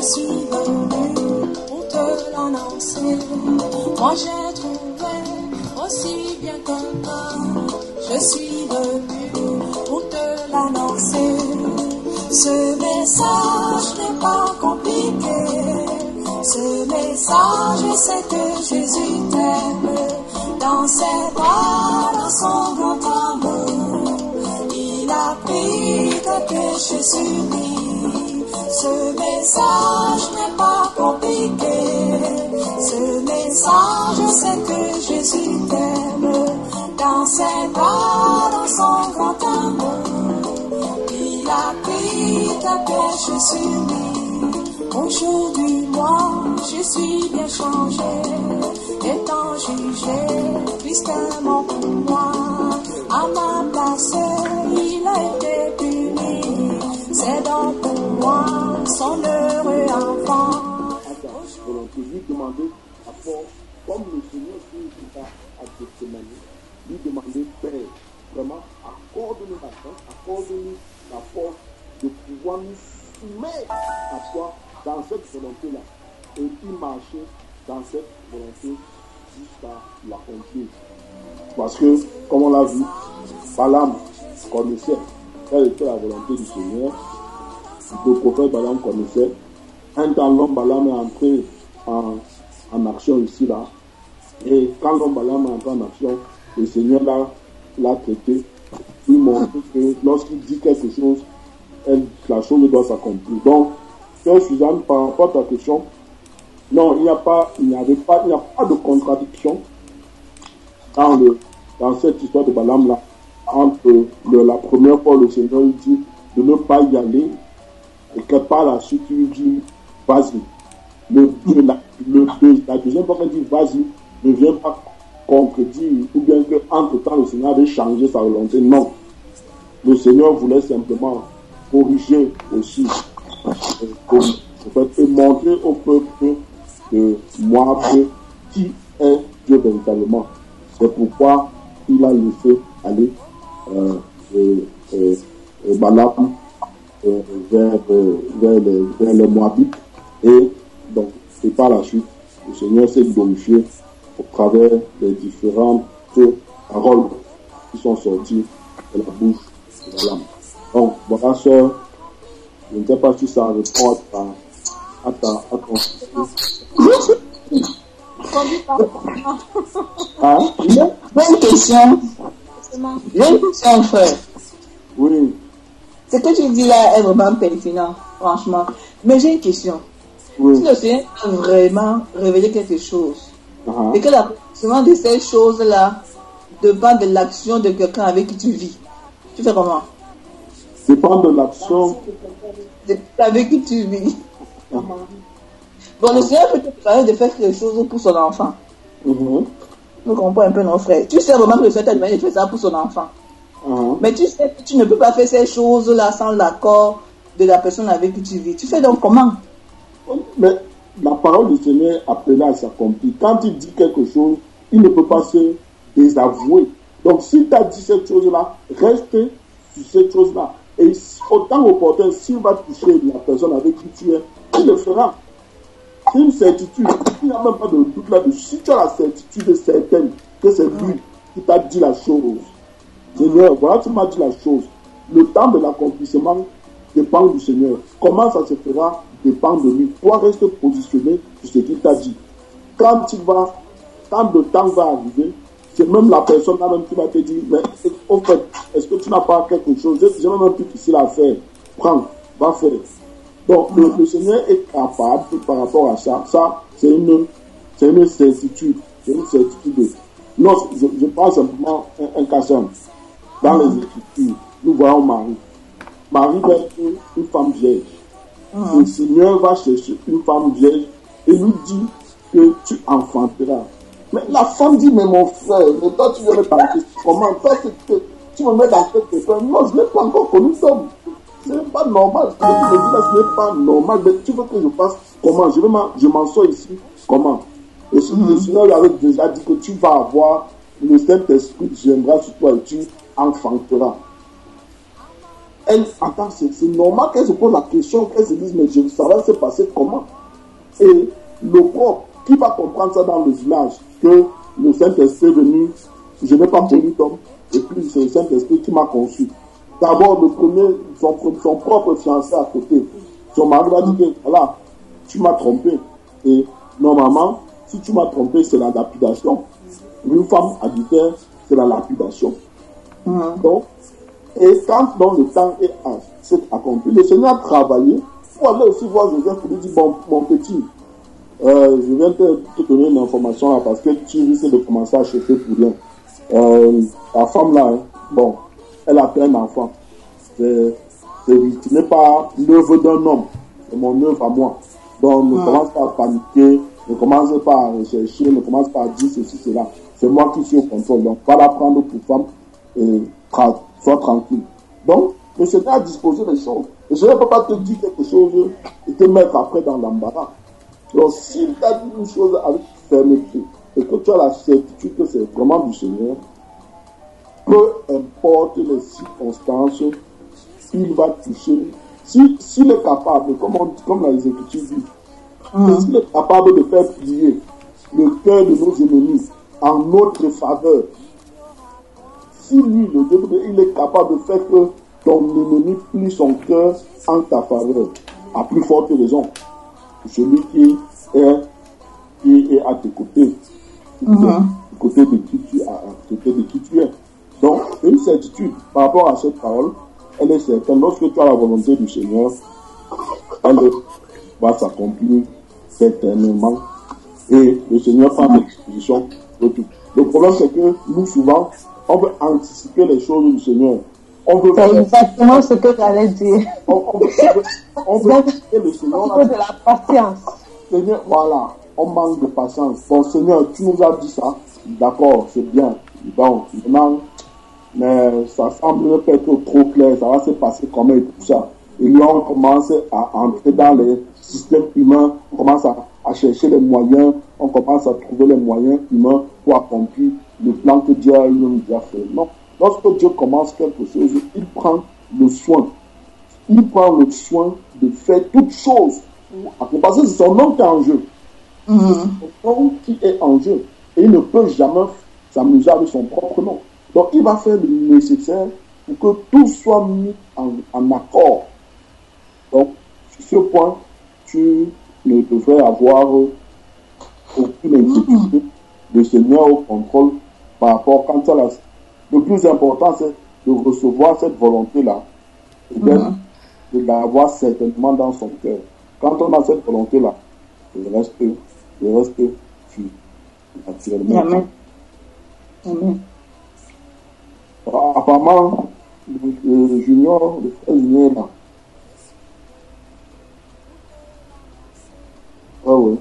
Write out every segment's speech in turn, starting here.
suis venu pour te l'annoncer. Moi j'ai trouvé aussi bien que toi. Je suis venu pour te l'annoncer. Ce message n'est pas compliqué. Ce message, c'est que Jésus t'aime. Dans ses bras, dans son grand amour, il a pris tes péchés sur lui. Ce message n'est pas compliqué. Ce message, c'est que Jésus t'aime. Dans ses bras, dans son grand amour, il a pris tes péchés sur lui. Aujourd'hui, moi, je suis bien changé, étant jugé, tristement pour moi. À ma place, il a été puni. C'est donc pour moi son heureux enfant. Je lui demandais, comme le Seigneur dit à Gethsémani, lui demander, Père, vraiment, accorde-nous la force, accorde-nous la force de pouvoir nous soumettre à toi dans cette volonté-là. Et puis marcher dans cette volonté jusqu'à l'accomplir. Parce que, comme on l'a vu, Balaam connaissait quelle était la volonté du Seigneur. Le prophète Balaam connaissait. Un temps, l'homme Balaam est entré en action ici, là. Et quand l'homme Balaam est entré en action, le Seigneur l'a traité. Il montre que lorsqu'il dit quelque chose, la chose doit s'accomplir. Donc, Suzanne, par rapport à ta question, non, il n'y a pas de contradiction dans cette histoire de Balaam là, entre la première fois le Seigneur il dit de ne pas y aller, et que par la suite il dit vas-y. La deuxième fois qu'il dit vas-y ne vient pas contredire, ou bien qu'entre temps le Seigneur avait changé sa volonté. Non. Le Seigneur voulait simplement corriger aussi. Et montrer au peuple de Moab qui est Dieu véritablement. C'est pourquoi il a laissé aller Balaam vers les Moabites. Et donc, et par la suite, le Seigneur s'est glorifié au travers des différentes paroles qui sont sorties de la bouche de Balaam. Donc, voilà, sœur, je ne sais pas si ça répond à ton Hein? J'ai une question. J'ai une question, frère. Oui. Ce que tu dis là est vraiment pertinent, franchement. Mais j'ai une question. Oui. Si le Seigneur a vraiment révélé quelque chose, et que l'accomplissement de ces choses-là dépend de l'action de quelqu'un avec qui tu vis, tu fais comment? Dépend de l'action avec qui tu vis. Bon, le Seigneur peut te préparer de faire quelque chose pour son enfant. Nous comprenons un peu nos frères. Tu sais vraiment que le Seigneur t'a demandé de faire ça pour son enfant. Mais tu sais que tu ne peux pas faire ces choses-là sans l'accord de la personne avec qui tu vis. Tu fais donc comment? Mais la parole du Seigneur appelée à s'accomplir. Quand il dit quelque chose, il ne peut pas se désavouer. Donc s'il t'a dit cette chose-là, reste sur cette chose-là. Et autant opportun, s'il va toucher la personne avec qui tu es, il le fera. C'est une certitude. Il n'y a même pas de doute là-dessus. Si tu as la certitude certaine que c'est lui qui t'a dit la chose, Seigneur, voilà, tu m'as dit la chose. Le temps de l'accomplissement dépend du Seigneur. Comment ça se fera dépend de lui. Toi, reste positionné sur ce qu'il t'a dit. Quand le temps va arriver, c'est même la personne là même qui va te dire, mais au fait, est-ce que tu n'as pas quelque chose? J'ai même un truc ici à faire. Prends, va faire. Donc, le Seigneur est capable par rapport à ça. Ça, c'est une certitude. C'est une certitude. Non, je prends simplement un cas simple. Dans les Écritures, nous voyons Marie. Marie va être une femme vierge. Le Seigneur va chercher une femme vierge et lui dit que tu enfanteras. Mais la femme dit, mais mon frère, mais toi tu viens me parler. Comment toi tu me mets dans cette question? Non, je n'ai pas encore connu cet homme. Ce n'est pas normal. Ce que tu me dis là, ce n'est pas normal. Mais tu veux que je fasse comment? Je m'en sors ici. Comment? Et le Seigneur lui avait déjà dit que tu vas avoir le Saint-Esprit qui viendra sur toi et tu enfanteras. attends, c'est normal qu'elle se pose la question, qu'elle se dise, mais ça va se passer comment? Et le propre, qui va comprendre ça dans le village, que le Saint-Esprit est venu, je n'ai pas connu d'homme, et puis c'est le Saint-Esprit qui m'a conçu. D'abord, le premier, son propre fiancé à côté, son mari va dire, voilà, tu m'as trompé. Et normalement, si tu m'as trompé, c'est la lapidation. Une femme adultère, c'est la lapidation. Donc, et quand dans le temps est accompli, le Seigneur a travaillé pour aller aussi voir Joseph pour lui dire, bon, mon petit, je viens te donner une information là parce que tu risques de commencer à chercher pour rien. La femme là, bon, elle a fait un enfant. Ce n'est pas l'œuvre d'un homme, c'est mon œuvre à moi. Donc ne commence pas à paniquer, ne commence pas à rechercher, ne commence pas à dire ceci, cela. C'est moi qui suis au contrôle. Donc va la prendre pour femme et sois tranquille. Donc le Seigneur a disposé les choses. Et je ne peux pas te dire quelque chose et te mettre après dans l'embarras. Donc s'il t'a dit une chose avec fermeté et que tu as la certitude que c'est vraiment du Seigneur, peu importe les circonstances, il va toucher. S'il est capable, comme les Écritures disent, s'il est capable de faire plier le cœur de nos ennemis en notre faveur, si lui, le Dieu, il est capable de faire que ton ennemi plie son cœur en ta faveur, à plus forte raison, celui qui est à tes côtés, du côté de qui tu es. Donc, une certitude par rapport à cette parole, elle est certaine. Lorsque tu as la volonté du Seigneur, elle va s'accomplir certainement. Et le Seigneur prend des dispositions de tout. Le problème, c'est que nous, souvent, on veut anticiper les choses du Seigneur. C'est exactement ce que j'allais dire. On veut anticiper le Seigneur. On veut de la patience. Seigneur, voilà, on manque de patience. Bon, Seigneur, tu nous as dit ça. D'accord, c'est bien. Donc, maintenant, mais ça semble pas être trop clair, ça va se passer comment et tout ça. Et là, on commence à entrer dans les systèmes humains, on commence à chercher les moyens, on commence à trouver les moyens humains pour accomplir le plan que Dieu a nous a fait. Non, lorsque Dieu commence quelque chose, il prend le soin. Il prend le soin de faire toutes choses pour accomplir. Parce que c'est son nom qui est en jeu. C'est son nom qui est en jeu. Et il ne peut jamais s'amuser avec son propre nom. Donc, il va faire le nécessaire pour que tout soit mis en accord. Donc, sur ce point, tu ne devrais avoir aucune inquiétude. Le Seigneur au contrôle par rapport quand à le plus important, c'est de recevoir cette volonté-là et de l'avoir certainement dans son cœur. Quand on a cette volonté-là, le reste suit naturellement. Amen. Amen. Apparemment, le junior, le frère junior là. Ah oui.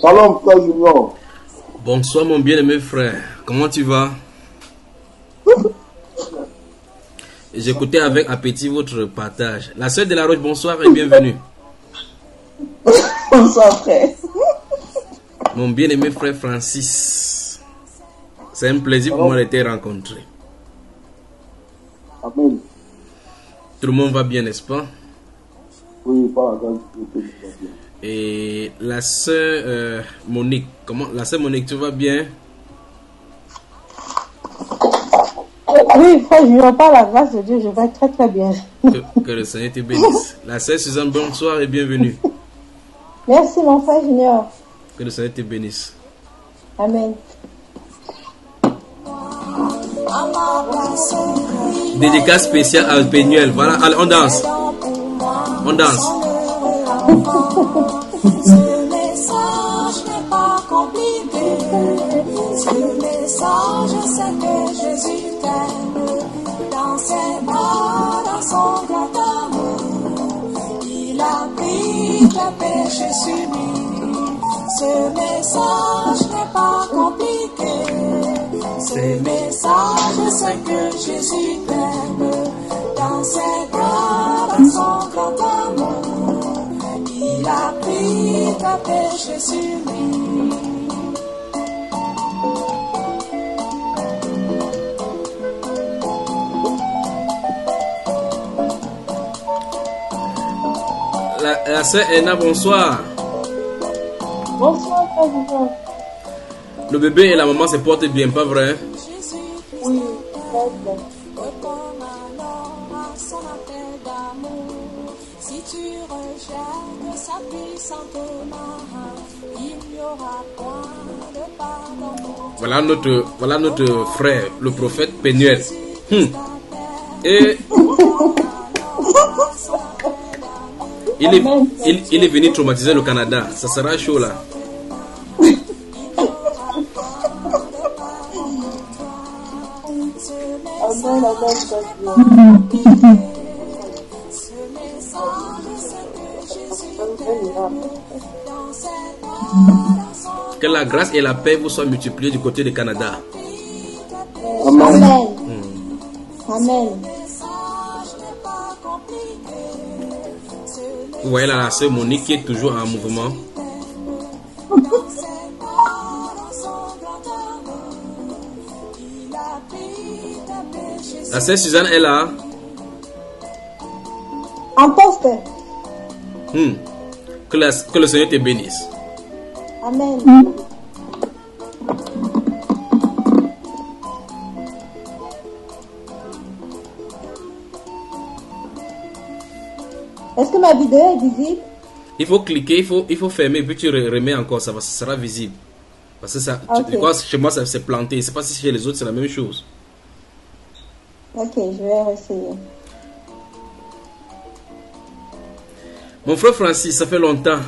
Salam, frère junior. Bonsoir mon bien-aimé frère. Comment tu vas? J'écoutais avec appétit votre partage. La sœur de la Roche, bonsoir et bienvenue. Bonsoir frère. Mon bien-aimé frère Francis, c'est un plaisir pour moi de te rencontrer. Amen. Tout le monde va bien, n'est-ce pas? Oui, pas la grâce de Dieu. Et la sœur Monique, la sœur Monique, tu vas bien? Oui, frère, je n'ai pas la grâce de Dieu, je vais très très bien. Que le Seigneur te bénisse. La sœur Suzanne, bonsoir et bienvenue. Merci mon frère Junior. Que le Seigneur te bénisse. Amen. Dédicace spéciale à Pénuel. Voilà, allez, on danse. On danse. Ce message n'est pas compliqué. Ce message, c'est que Jésus t'aime. Dans ses bras, dans son grand amour, il a pris tes péchés sur lui. Ce message n'est pas compliqué. Ce message, c'est que Jésus t'aime. Dans ses bras, dans son grand amour, il a pris tes péchés sur lui. La sœur Enna, bonsoir. Bonsoir, président. Le bébé et la maman se portent bien, pas vrai? Oui, très bien. Si tu rejettes sa puissante main, il n'y aura point de pardon. Voilà notre frère, le prophète Pénuel. Et il est venu traumatiser le Canada. Ça sera chaud là. Amen, amen, Que la grâce et la paix vous soient multipliées du côté du Canada. Amen. Amen. Vous voyez là la sœur Monique qui est toujours en mouvement. La sœur Suzanne est là. En poste. Que le Seigneur te bénisse. Amen. Est-ce que ma vidéo est visible? Il faut cliquer, il faut fermer, puis tu remets encore, ça sera visible. Parce que ça, Okay. je crois que chez moi ça s'est planté. Je ne sais pas si chez les autres c'est la même chose. Ok, je vais essayer. Mon frère Francis, ça fait longtemps.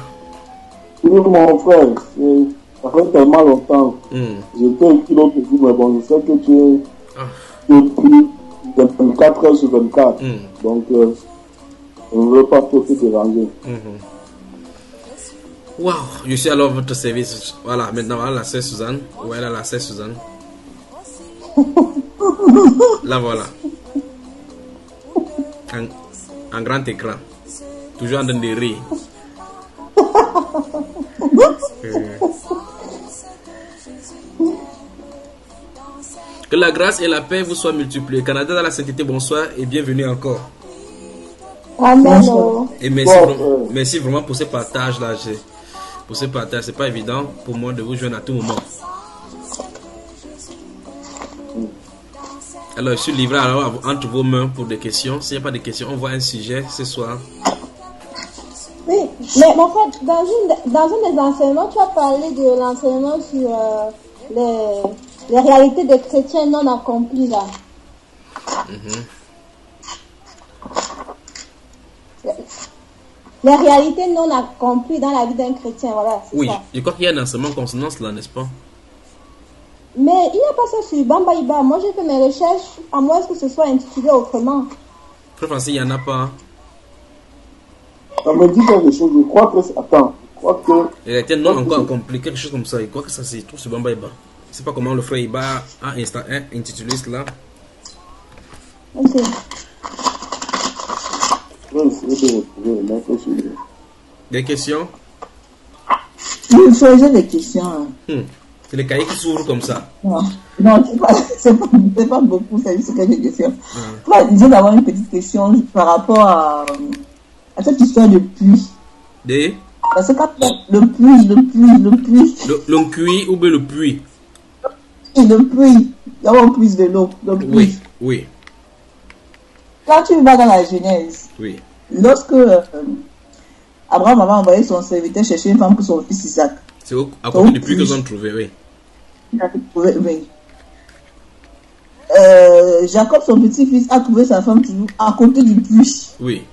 Oui, mon frère, ça fait tellement longtemps. J'étais écrit l'autre jour, mais bon, je sais que tu es depuis 24 heures sur 24. Donc, je ne veux pas trop te déranger. Waouh, je suis alors à votre service. Voilà, maintenant, voilà la sœur Suzanne. Voilà la sœur Suzanne. Là, voilà. En grand écran. Toujours en train de rire. Que la grâce et la paix vous soient multipliées. Canada dans la sainteté, bonsoir et bienvenue encore. Amen. Et merci vraiment pour ce partage là. Pour ce partage, c'est pas évident pour moi de vous joindre à tout moment. Alors, je suis livré alors entre vos mains pour des questions. S'il n'y a pas de questions, on voit un sujet ce soir. Oui, mais mon frère, dans un des enseignements, tu as parlé de l'enseignement sur les réalités des chrétiens non accomplies là. Les réalités non accomplies dans la vie d'un chrétien, voilà. Oui, ça. je crois qu'il y a un enseignement concernant cela, n'est-ce pas? Mais il n'y a pas ça sur Bambaïba. Moi, j'ai fait mes recherches, à moins que ce soit intitulé autrement. Frère Francis, il n'y en a pas. Ça me dit quelque chose, je crois que... Attends, je crois que... Les réalités non encore accomplies, quelque chose comme ça. Je crois que ça se trouve sur Bambaïba. Je ne sais pas comment le frère Iba a intitulé cela. Ok. Je vais essayer de retrouver le mec sur lui. Des questions? Oui, j'ai des questions. C'est les cahiers qui s'ouvrent comme ça. Non, c'est pas beaucoup, c'est juste quelques questions. Je vais avoir une petite question par rapport à cette histoire de puits. Parce que quand le puits. Le cuit ou bien le puits? Le puits, il y a un puits de l'eau. Oui. Quand tu vas dans la Genèse, lorsque Abraham avait envoyé son serviteur chercher une femme pour son fils Isaac. C'est à côté du puits qu'ils ont trouvé, oui. Oui. Jacob, son petit-fils, a trouvé sa femme toujours à côté du puits. Oui.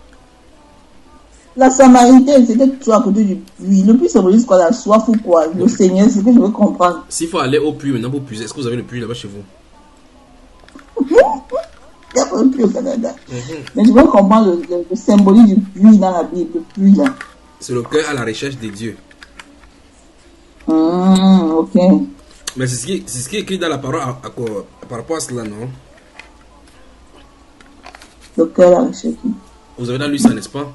La Samaritaine, c'était toujours à côté du puits. Le puits symbolise quoi? La soif ou quoi? Le Seigneur, c'est ce que je veux comprendre. S'il faut aller au puits maintenant pour puiser, est-ce que vous avez le puits là-bas chez vous? Il n'y a pas de puits au Canada. Mais je veux comprendre le symbolisme du puits dans la Bible, le puits là. C'est le cœur à la recherche de Dieu. Ok. Mais c'est ce qui est écrit dans la parole par rapport à cela, non? Le cœur à la recherche. Vous avez lu ça, n'est-ce pas?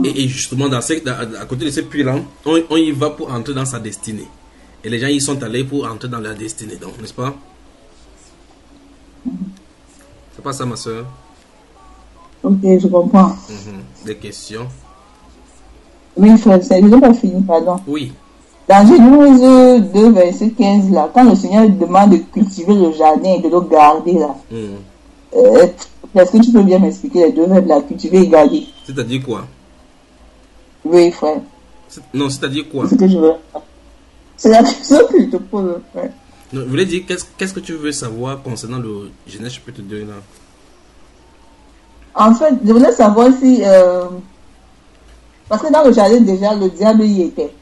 Et justement, à côté de ce puits-là, on y va pour entrer dans sa destinée. Et les gens y sont allés pour entrer dans leur destinée, donc, n'est-ce pas? C'est pas ça, ma soeur? Ok, je comprends. Des questions? Oui, frère, je n'ai pas fini, pardon. Oui. Dans Genèse 2, verset 15, là, quand le Seigneur demande de cultiver le jardin et de le garder, là, est-ce que tu peux bien m'expliquer les deux verbes, là, cultiver et garder? C'est-à-dire quoi? Oui, frère. Non, c'est-à-dire quoi? C'est ce que je veux. C'est la question que je te pose, frère. Non, je voulais dire, qu'est-ce que tu veux savoir concernant le Genèse chapitre 2, là? En fait, je voulais savoir si... parce que dans le jardin, déjà, le diable y était.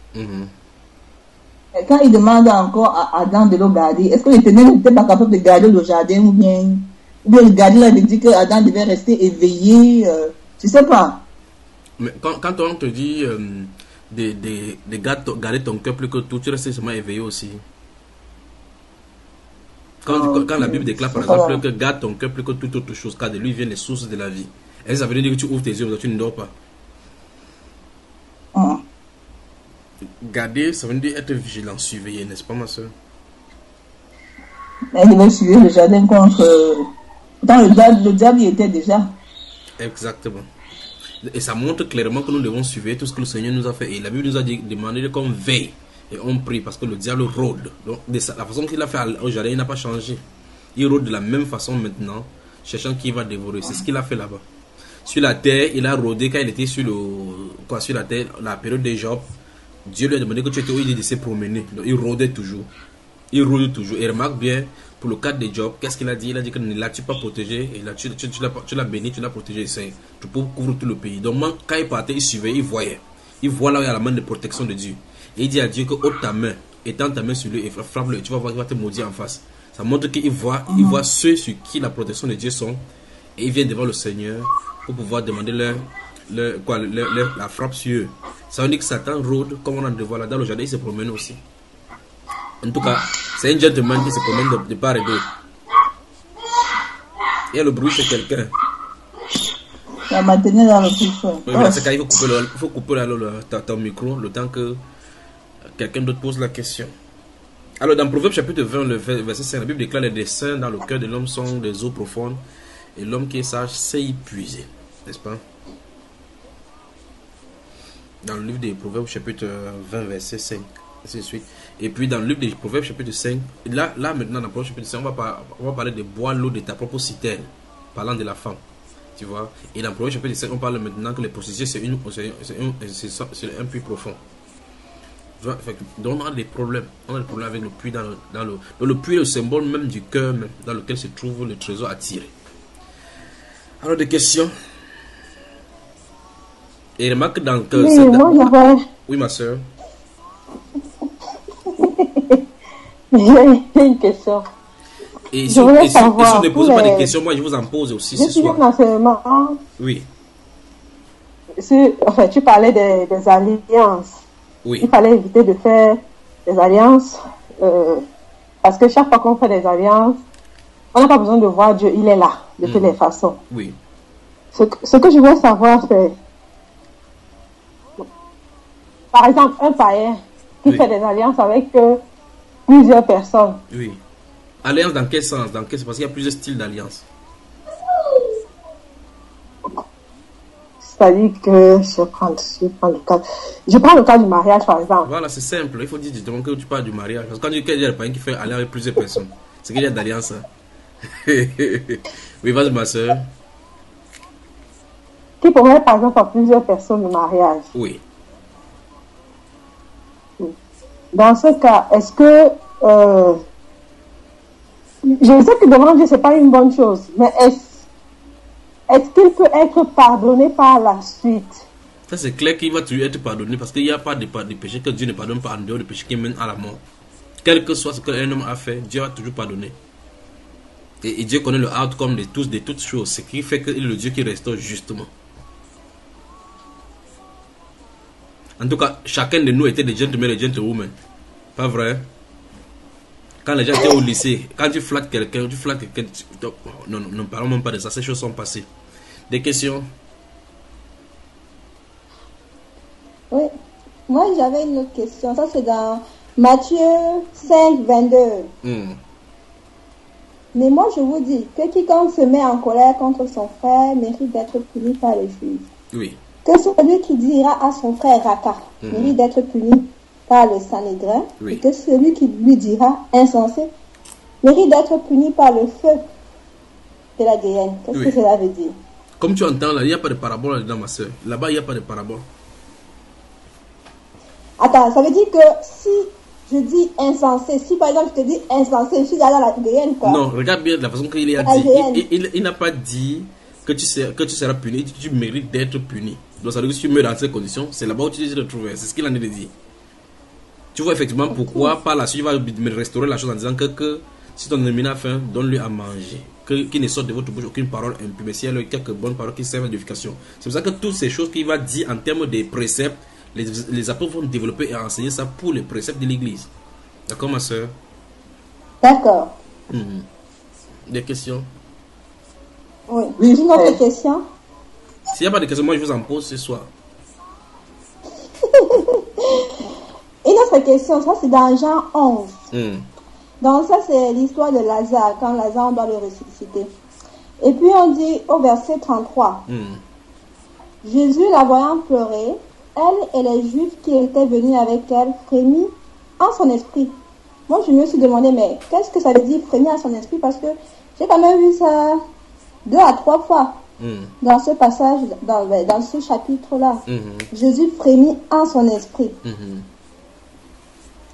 Et quand il demande encore à Adam de le garder, est-ce que l'Éternel n'était pas capable de garder le jardin ou bien le garder là, il dit que Adam devait rester éveillé, tu sais pas. Mais quand on te dit de garder ton cœur plus que tout, tu restes seulement éveillé aussi. Quand la Bible déclare par exemple que garde ton cœur plus que toute autre chose, car de lui viennent les sources de la vie. Et ça veut dire que tu ouvres tes yeux, mais tu ne dors pas. Garder, ça veut dire être vigilant, surveiller, n'est-ce pas, ma soeur? Il devait suivre le jardin contre... Dans le diable, il était déjà. Exactement. Et ça montre clairement que nous devons surveiller tout ce que le Seigneur nous a fait. Et la Bible nous a demandé qu'on veille et on prie parce que le diable rôde. Donc, la façon qu'il a fait au jardin, il n'a pas changé. Il rôde de la même façon maintenant, cherchant qui va dévorer. C'est ce qu'il a fait là-bas. Sur la terre, il a rôdé quand il était sur la terre, la période des Job. Dieu lui a demandé que tu étais où il s'est promené. Donc, il rôdait toujours. Il rôde toujours. Et remarque bien, pour le cadre des Job, qu'est-ce qu'il a dit? Il a dit que ne l'as-tu pas protégé? Et là, tu l'as béni, tu l'as protégé. Tu peux couvrir tout le pays. Donc, quand il partait, il surveillait, il voyait. Il voit là où il y a la main de protection de Dieu. Et il dit à Dieu que ôte ta main, étends ta main sur lui et frappe-le. Tu vas voir qu'il va te maudire en face. Ça montre qu'il voit ceux sur qui la protection de Dieu sont. Et il vient devant le Seigneur pour pouvoir demander la frappe sur eux. Ça veut dire que Satan rôde, comme on a de voir là dans le jardin, il se promène aussi. En tout cas, c'est un gentleman qui se promène de part et d'autre. Et le bruit, c'est quelqu'un. Ça m'a tenu dans le bouchon. Oui, mais c'est quand il faut couper ton micro le temps que quelqu'un d'autre pose la question. Alors, dans Proverbe chapitre 20, le verset 5, la Bible déclare: les desseins dans le cœur de l'homme sont des eaux profondes, et l'homme qui est sage sait y puiser. N'est-ce pas? Dans le livre des Proverbes chapitre 20, verset 5, ainsi de suite. Et puis dans le livre des Proverbes chapitre 5, là maintenant dans le Proverbe chapitre 5, on va parler de boire l'eau de ta propre citerne, parlant de la femme. Tu vois? Et dans le Proverbe chapitre 5, on parle maintenant que les prostituées, c'est un puits profond. Tu vois? Donc on a des problèmes. On a des problèmes avec le puits dans le puits est le symbole même du cœur, même, dans lequel se trouve le trésor attiré. Alors des questions? Et remarque dans que oui, ma soeur. J'ai une question. Et si vous ne posez pas de questions, moi je vous en pose aussi ce soir. Oui. Enfin, tu parlais des alliances. Oui. Il fallait éviter de faire des alliances parce que chaque fois qu'on fait des alliances, on n'a pas besoin de voir Dieu, il est là de toutes les façons. Oui. Ce que je veux savoir, c'est par exemple un païen qui fait des alliances avec plusieurs personnes. Oui. Alliance dans quel sens? Parce qu'il y a plusieurs styles d'alliance. C'est-à-dire que je prends le cas du mariage par exemple. Voilà, c'est simple. Il faut dire justement que tu parles du mariage. Parce que quand tu dis qu'il y a des païens qui font alliance avec plusieurs personnes, c'est qu'il y a d'alliance. Oui, vas-y ma soeur. Qui pourrait par exemple faire plusieurs personnes de mariage. Oui. Dans ce cas, est-ce que je sais que devant Dieu, ce n'est pas une bonne chose, mais est-ce qu'il peut être pardonné par la suite? Ça, c'est clair qu'il va toujours être pardonné parce qu'il n'y a pas de péché que Dieu ne pardonne pas en dehors de péché qui mène à la mort. Quel que soit ce qu'un homme a fait, Dieu va toujours pardonner. Et Dieu connaît le outcome de toutes choses, ce qui fait qu'il est le Dieu qui restaure justement. En tout cas, chacun de nous était des gentlemen et des gentlewomen. Pas vrai? Quand les gens étaient au lycée, quand tu flattes quelqu'un, non, ne parlons même pas de ça, ces choses sont passées. Des questions? Oui, moi j'avais une autre question. Ça c'est dans Matthieu 5, 22. Mais moi, je vous dis que quiconque se met en colère contre son frère mérite d'être puni par le juge. Oui. Que celui qui dira à son frère Raka mérite d'être puni par le Sanhédrin. Oui. Et que celui qui lui dira insensé mérite d'être puni par le feu de la Guéhenne. Qu'est-ce Oui. que cela veut dire? Comme tu entends là, il n'y a pas de parabole là-dedans, ma soeur. Là-bas, il n'y a pas de parabole. Attends, ça veut dire que si je dis insensé, si par exemple je te dis insensé, je suis dans la Guéhenne, quoi. Non, regarde bien la façon qu'il a La dit. Guéhenne. Il n'a pas dit que tu seras puni, tu mérites d'être puni. Donc ça veut dire que si tu meurs dans ces conditions, c'est là-bas où tu te retrouves. C'est ce qu'il en est de dire. Tu vois effectivement pourquoi par la suite il va me restaurer la chose en disant que si ton ennemi a faim, donne-lui à manger. Qu'il ne sorte de votre bouche aucune parole impure, mais s'il y a quelques bonnes paroles qui servent d'éducation. C'est pour ça que toutes ces choses qu'il va dire en termes de préceptes, les apôtres vont développer et enseigner ça pour les préceptes de l'église. D'accord, ma soeur? D'accord. Des questions? Oui. Oui, Une autre question? S'il n'y a pas de questions, moi je vous en pose ce soir. Une autre question, ça c'est dans Jean 11. Hmm. Donc ça c'est l'histoire de Lazare, quand Lazare on doit le ressusciter. Et puis on dit au verset 33, Jésus la voyant pleurer, elle et les Juifs qui étaient venus avec elle frémit en son esprit. Moi je me suis demandé, mais qu'est-ce que ça veut dire frémir en son esprit? Parce que j'ai quand même vu ça 2 à 3 fois dans ce passage, dans ce chapitre-là. Jésus frémit en son esprit.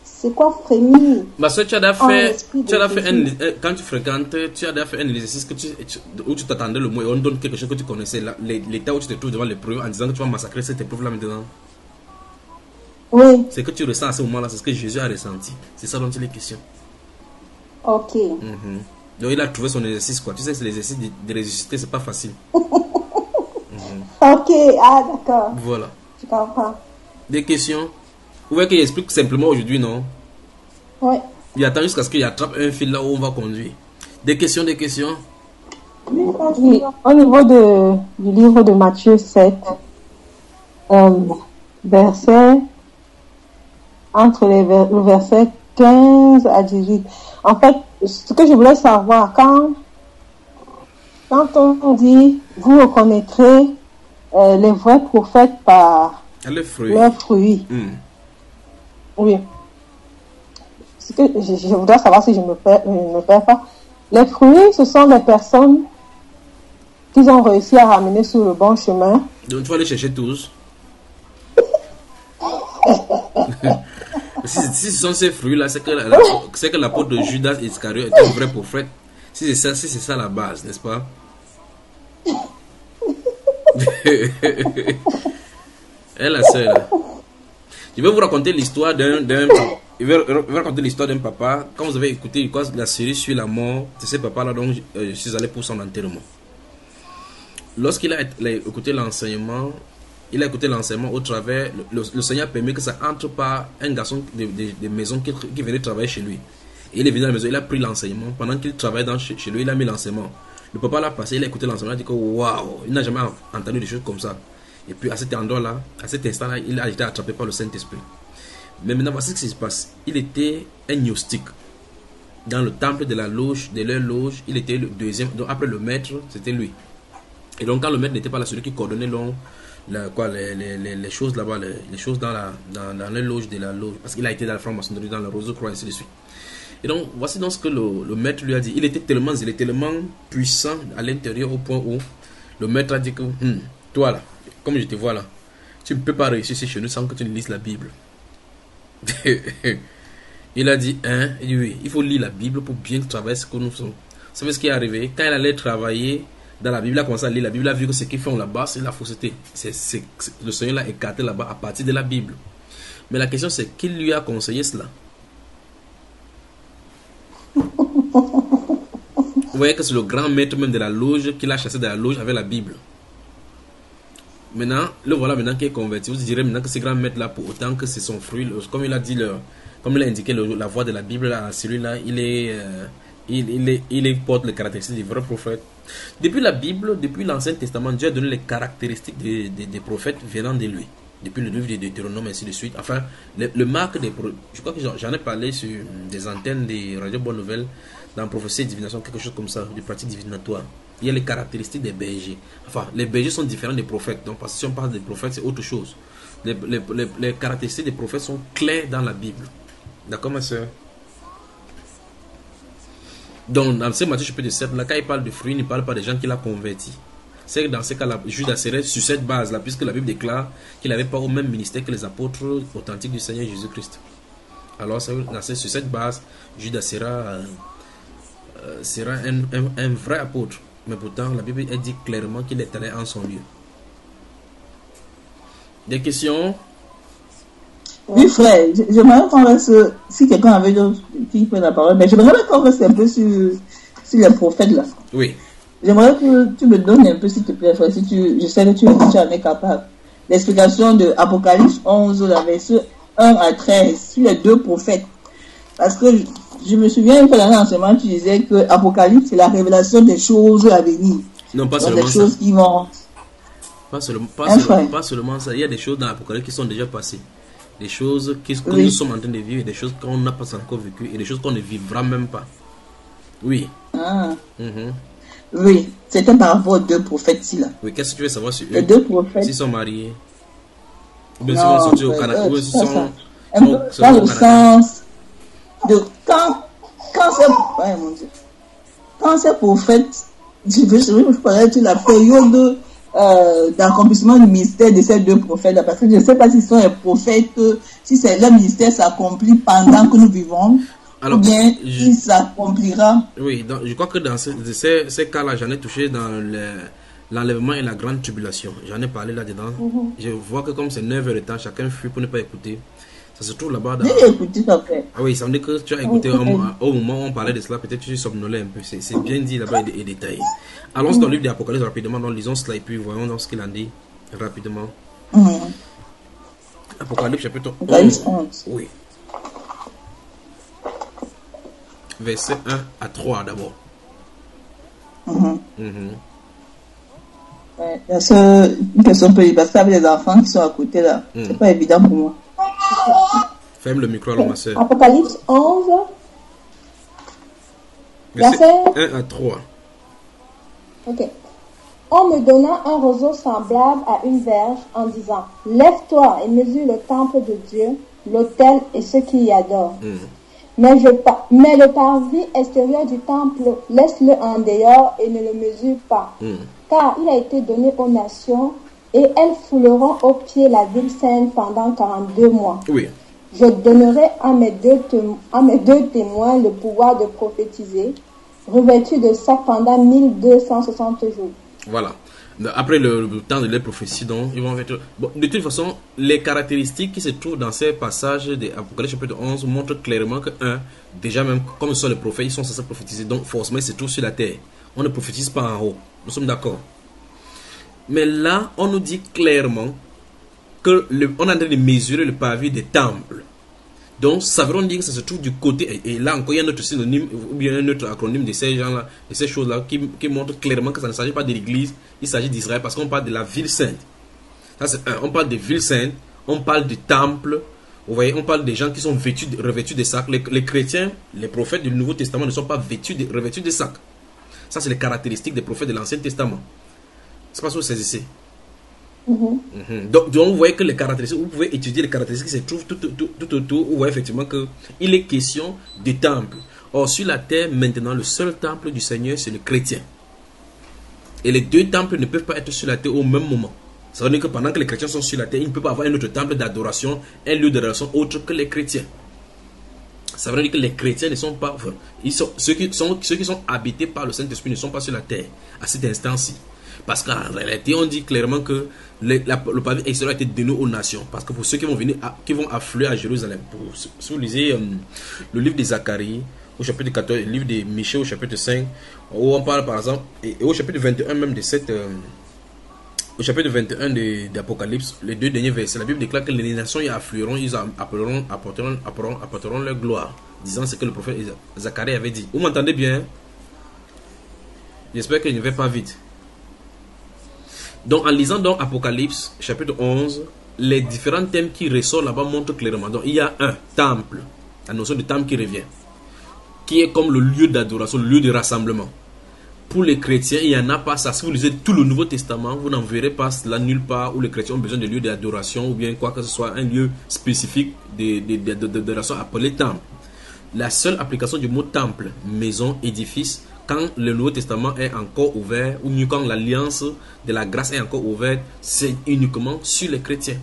C'est quoi frémir? Ma soeur, tu as déjà En fait, esprit de quand tu fréquentes, tu as déjà fait un exercice où tu t'attendais le mot et on donne quelque chose que tu connaissais, l'état où tu te trouves devant l'épreuve en disant que tu vas massacrer cette épreuve là maintenant. Oui, C'est que tu ressens à ce moment là, c'est ce que Jésus a ressenti. C'est ça dont il est question. ok. Donc il a trouvé son exercice quoi. Tu sais que l'exercice de ressusciter c'est pas facile. Ok, ah d'accord, Voilà. je comprends. Des questions? Vous voyez qu'il explique simplement aujourd'hui, non? Oui. Il attend jusqu'à ce qu'il attrape un fil là où on va conduire. Des questions, des questions? Oui, au niveau du livre de Matthieu 7, entre le verset 15 à 18. En fait, ce que je voulais savoir, quand on dit, vous reconnaîtrez les vrais prophètes par Les fruits. leurs fruits. Oui. Ce que je voudrais savoir si je ne me perds pas. Les fruits, ce sont des personnes qu'ils ont réussi à ramener sur le bon chemin. Donc tu vas les chercher tous. Si ce sont ces fruits là, c'est que l'apôtre de Judas Iscariote est un vrai prophète. Si c'est ça la base, n'est-ce pas? Elle la seule. Je vais vous raconter l'histoire je vais raconter l'histoire d'un papa. Quand vous avez écouté la série sur la mort, c'est ce papa là dont je suis allé pour son enterrement. Lorsqu'il a écouté l'enseignement, au travers, le Seigneur a permis que ça entre par un garçon de maison qui venait travailler chez lui. Et il est venu à la maison, il a pris l'enseignement. Pendant qu'il travaillait chez lui, il a mis l'enseignement. Le papa l'a passé, il a écouté l'enseignement, il a dit que waouh, il n'a jamais entendu des choses comme ça. Et puis à cet endroit-là, à cet instant-là, il a été attrapé par le Saint-Esprit. Mais maintenant, voici ce qui se passe. Il était un gnostique. Dans le temple de leur loge, il était le deuxième. Donc après le maître, c'était lui. Et donc quand le maître n'était pas là, celui qui coordonnait les choses là-bas, les choses dans la loge de la loge, parce qu'il a été dans la franc-maçonnerie, dans le Rose-Croix, ainsi de suite. Et donc voici donc ce que le maître lui a dit. Il est tellement puissant à l'intérieur au point où le maître a dit que toi là, comme je te vois là, tu ne peux pas réussir chez nous sans que tu ne lises la Bible. Il a dit il dit oui, il faut lire la Bible pour bien travailler ce que nous faisons. Vous savez ce qui est arrivé? Quand il allait travailler dans la Bible, il a commencé à lire la Bible, il a vu que ce qu'ils font là-bas, c'est la fausseté. Le Seigneur l'a écarté là-bas à partir de la Bible. Mais la question c'est, qui lui a conseillé cela? Vous voyez que c'est le grand maître même de la loge qui l'a chassé de la loge avec la Bible. Maintenant, le voilà maintenant qui est converti. Vous direz maintenant que ce grand maître là, pour autant que c'est son fruit, comme il a dit, comme il a indiqué la voix de la Bible là, celui-là, il porte les caractéristiques du vrai prophète. Depuis la Bible, depuis l'Ancien Testament, Dieu a donné les caractéristiques des prophètes venant de lui. depuis le livre de Deutéronome, ainsi de suite. Enfin, le marque des... Je crois que j'en ai parlé sur des antennes des radios Bonne Nouvelle, dans prophétie et divination, quelque chose comme ça, des pratiques divinatoires. Il y a les caractéristiques des bergers. Enfin, les bergers sont différents des prophètes. Donc, parce que si on parle des prophètes, c'est autre chose. Les caractéristiques des prophètes sont claires dans la Bible. D'accord, ma soeur? Donc, dans ce Matthieu chapitre 7, là, quand il parle de fruits, il ne parle pas des gens qu'il a convertis. C'est que dans ce cas-là, Judas serait sur cette base-là, puisque la Bible déclare qu'il n'avait pas au même ministère que les apôtres authentiques du Seigneur Jésus-Christ. Alors, sur cette base, Judas sera un vrai apôtre. Mais pourtant, la Bible elle dit clairement qu'il est allé en son lieu. Des questions? Oui, frère, j'aimerais qu'on reste, si quelqu'un avait d'autres qui prennent la parole, mais j'aimerais qu'on reste un peu sur les prophètes là. Oui. J'aimerais que tu me donnes un peu, s'il te plaît, frère, si je sais que tu en es capable. L'explication de Apocalypse 11, la verset 1 à 13, sur les deux prophètes. Parce que je me souviens, une fois dans l'enseignement, tu disais que Apocalypse, c'est la révélation des choses à venir. Non, pas seulement des choses qui vont... Pas seulement ça. Il y a des choses dans l'Apocalypse qui sont déjà passées. Des choses que nous sommes en train de vivre, et des choses qu'on n'a pas encore vécues, et des choses qu'on ne vivra même pas. Oui. Ah. Oui, c'était par rapport aux deux prophètes-ci là. Oui, qu'est-ce que tu veux savoir sur eux? Les deux prophètes. S'ils sont mariés. Ou bien non, s'ils sont au Canada. Ou s'ils sont dans le sens de quand c'est... mon Dieu. Quand ces prophètes, je parlais de la période d'accomplissement du ministère de ces deux prophètes là, parce que je ne sais pas s'ils sont les prophètes, si c'est leur ministère s'accomplit pendant que nous vivons. Alors, ou bien il s'accomplira. Oui, donc, je crois que dans ces cas-là, j'en ai touché dans l'enlèvement et la grande tribulation. J'en ai parlé là-dedans. Je vois que comme c'est 9 heures de temps, chacun fuit pour ne pas écouter. Ça se trouve là-bas. J'ai écouté ça fait. Ah oui, ça veut dire que tu as écouté au moment où on parlait de cela, peut-être tu somnolais un peu. C'est bien dit là-bas et détaillé. Allons dans le livre d'Apocalypse rapidement, donc lisons cela et puis voyons dans ce qu'il en dit rapidement. Apocalypse chapitre 11. Oui. Verset 1 à 3 d'abord. C'est une question peu parce qu'avec les enfants qui sont à côté là, c'est pas évident pour moi. Ferme le micro alors ma soeur. Apocalypse 11. Verset 1 à 3. Ok. On me donna un roseau semblable à une verge en disant: lève-toi et mesure le temple de Dieu, l'autel et ceux qui y adorent. Mais le parvis extérieur du temple, laisse-le en dehors et ne le mesure pas. Car il a été donné aux nations et elles fouleront au pied la ville sainte pendant 42 mois. Oui. Je donnerai à mes deux témoins le pouvoir de prophétiser, revêtus de sac pendant 1260 jours. Voilà. Après le temps de les prophéties, donc, ils vont être... Bon, de toute façon, les caractéristiques qui se trouvent dans ces passages d'Apocalypse chapitre 11 montrent clairement que, déjà même, comme ce sont les prophètes, ils sont censés prophétiser, donc forcément, ils se trouvent sur la terre. On ne prophétise pas en haut. Nous sommes d'accord. Mais là, on nous dit clairement qu'on est en train de mesurer le pavé des temples. Donc, ça veut dire que ça se trouve du côté, et là encore, il y a un autre synonyme, ou bien un autre acronyme de ces gens-là, de ces choses-là, qui montre clairement que ça ne s'agit pas de l'église, il s'agit d'Israël, parce qu'on parle de la ville sainte. Ça, c'est on parle de ville sainte, on parle de temple, vous voyez, on parle des gens qui sont revêtus de sacs. Les chrétiens, les prophètes du Nouveau Testament ne sont pas revêtus de sacs. Ça, c'est les caractéristiques des prophètes de l'Ancien Testament. C'est pas ce que vous saisissez. Donc, vous voyez que les caractéristiques, vous pouvez étudier les caractéristiques qui se trouvent tout autour. Vous voyez effectivement qu'il est question de temple. Or, sur la terre, maintenant, le seul temple du Seigneur, c'est le chrétien. Et les deux temples ne peuvent pas être sur la terre au même moment. Ça veut dire que pendant que les chrétiens sont sur la terre, il ne peut pas avoir un autre temple d'adoration, un lieu d'adoration autre que les chrétiens. Ça veut dire que les chrétiens ne sont pas... Ceux qui sont habités par le Saint-Esprit ne sont pas sur la terre à cet instant-ci. Parce qu'en réalité, on dit clairement que le pavé extérieur a été donné aux nations. Parce que pour ceux qui vont venir, qui vont affluer à Jérusalem, si vous lisez le livre de Zacharie, au chapitre 14, le livre de Michée au chapitre 5, où on parle par exemple, et au chapitre 21 même de cette... au chapitre 21 d'Apocalypse, les deux derniers versets, la Bible déclare que les nations y afflueront, ils apporteront leur gloire. Disant ce que le prophète Zacharie avait dit. Vous m'entendez bien? J'espère que je ne vais pas vite. Donc en lisant donc Apocalypse chapitre 11, les différents thèmes qui ressortent là-bas montrent clairement. Donc, il y a un temple, la notion de temple qui revient, qui est comme le lieu d'adoration, le lieu de rassemblement. Pour les chrétiens, il n'y en a pas ça. Si vous lisez tout le Nouveau Testament, vous n'en verrez pas là nulle part où les chrétiens ont besoin de lieux d'adoration ou bien quoi que ce soit, un lieu spécifique d'adoration appelé temple. La seule application du mot temple, maison, édifice, quand le Nouveau Testament est encore ouvert, ou mieux quand l'alliance de la grâce est encore ouverte, c'est uniquement sur les chrétiens.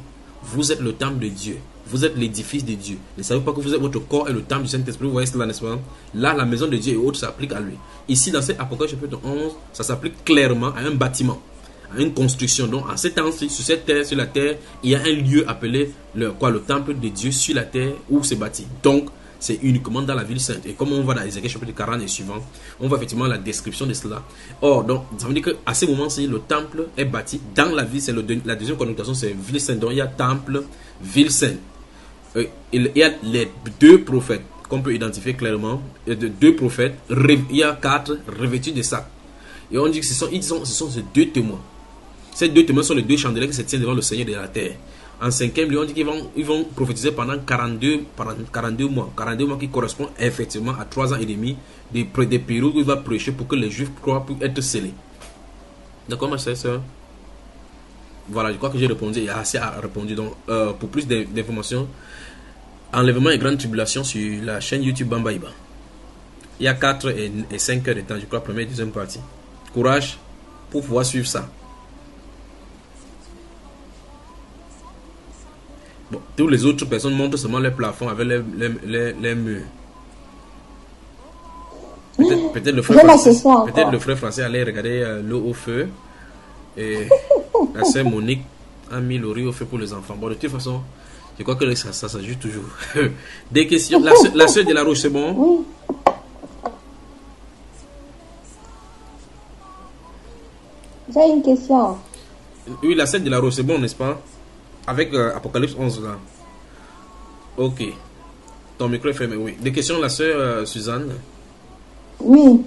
Vous êtes le temple de Dieu. Vous êtes l'édifice de Dieu. Ne savez pas que vous êtes votre corps et le temple du Saint-Esprit. Vous voyez cela, n'est-ce pas? Là, la maison de Dieu et autres s'applique à lui. Ici, dans cet Apocalypse chapitre 11, ça s'applique clairement à un bâtiment, à une construction. Donc, en ces temps-ci, sur cette terre, sur la terre, il y a un lieu appelé le temple de Dieu sur la terre où c'est bâti. Donc, c'est uniquement dans la ville sainte. Et comme on va dans Ézéchiel chapitre 40 et suivant, on voit effectivement la description de cela. Or, donc, ça veut dire qu'à ce moment-ci, le temple est bâti dans la ville. C'est la deuxième connotation, c'est ville sainte. Donc, il y a temple, ville sainte. Il y a les deux prophètes qu'on peut identifier clairement. Il y a deux prophètes. Il y a 4 revêtus de sacs. Et on dit que ce sont ces deux témoins. Ces deux témoins sont les deux chandeliers qui se tiennent devant le Seigneur de la terre. En 5e lieu, on dit qu'ils vont prophétiser pendant 42 mois. 42 mois qui correspondent effectivement à 3 ans et demi des périodes où il va prêcher pour que les Juifs croient pour être scellés. D'accord, ma sœur? Voilà, je crois que j'ai répondu. Il y a assez à répondre. Donc, pour plus d'informations, enlèvement et grande tribulation sur la chaîne YouTube Bambaïba. Il y a 4 et 5 heures de temps, je crois, première et deuxième partie. Courage pour pouvoir suivre ça. Bon, toutes les autres personnes montrent seulement les plafonds avec les murs. Peut-être le frère français allait regarder l'eau au feu. Et la sœur Monique a mis le riz au feu pour les enfants. Bon, de toute façon, je crois que ça joue toujours. Des questions. La sœur de la Roche, c'est bon? Oui. J'ai une question. Oui, la sœur de la Roche, c'est bon, n'est-ce pas? Avec Apocalypse 11 là. Ok. Ton micro est fermé, oui. Des questions, la sœur Suzanne? Oui.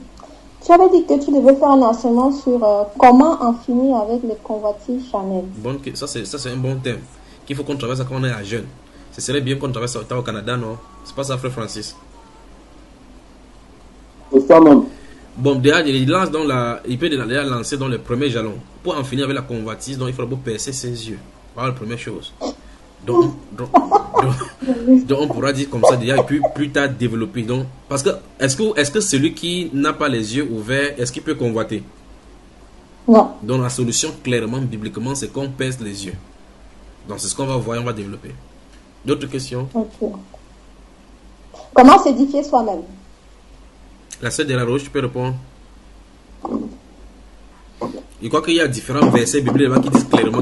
Tu avais dit que tu devais faire un enseignement sur comment en finir avec les convoitises Chanel. Bon, ça c'est un bon thème. Qu'il faut qu'on traverse quand on est à jeune. Ce serait bien qu'on traverse au Canada, non? C'est pas ça, frère Francis? C'est ça même. Bon, déjà, il peut déjà lancer dans les premiers jalons. Pour en finir avec la convoitise, donc il faut d'abord percer ses yeux. Voilà la première chose. Donc on pourra dire comme ça déjà et puis plus tard développer. Donc, parce que est-ce que celui qui n'a pas les yeux ouverts, est-ce qu'il peut convoiter? Non. Donc la solution clairement bibliquement c'est qu'on perce les yeux. Donc c'est ce qu'on va voir et on va développer. D'autres questions? Okay. Comment s'édifier soi-même? La sœur de la Roche, tu peux répondre. Je crois qu'il y a différents versets bibliques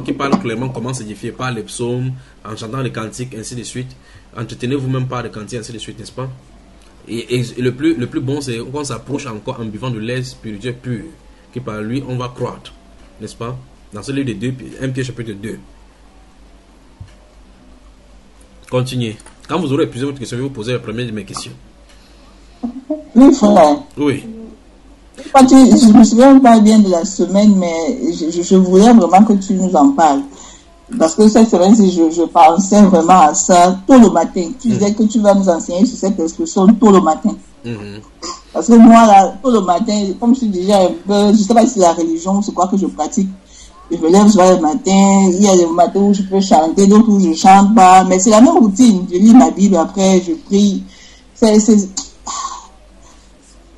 qui parlent clairement comment s'édifier par les psaumes, en chantant les cantiques, ainsi de suite. Entretenez vous-même par les cantiques, ainsi de suite, n'est-ce pas? Et le plus bon, c'est qu'on s'approche encore en buvant de l'air spirituel pur, qui par lui, on va croître, n'est-ce pas? Dans ce livre de 1 Pierre chapitre 2. Continuez. Quand vous aurez épuisé votre question, je vais vous poser la première de mes questions. Oui, frère. Oui. Je me souviens pas bien de la semaine, mais je voulais vraiment que tu nous en parles. Parce que cette semaine, je pensais vraiment à ça tôt le matin. Tu disais que tu vas nous enseigner sur cette expression tôt le matin. Parce que moi, là, tôt le matin, comme je suis déjà un peu, je sais pas si c'est la religion, c'est quoi que je pratique. Je me lève souvent le matin, il y a des matins où je peux chanter, d'autres où je chante pas, mais c'est la même routine. Je lis ma Bible, après je prie.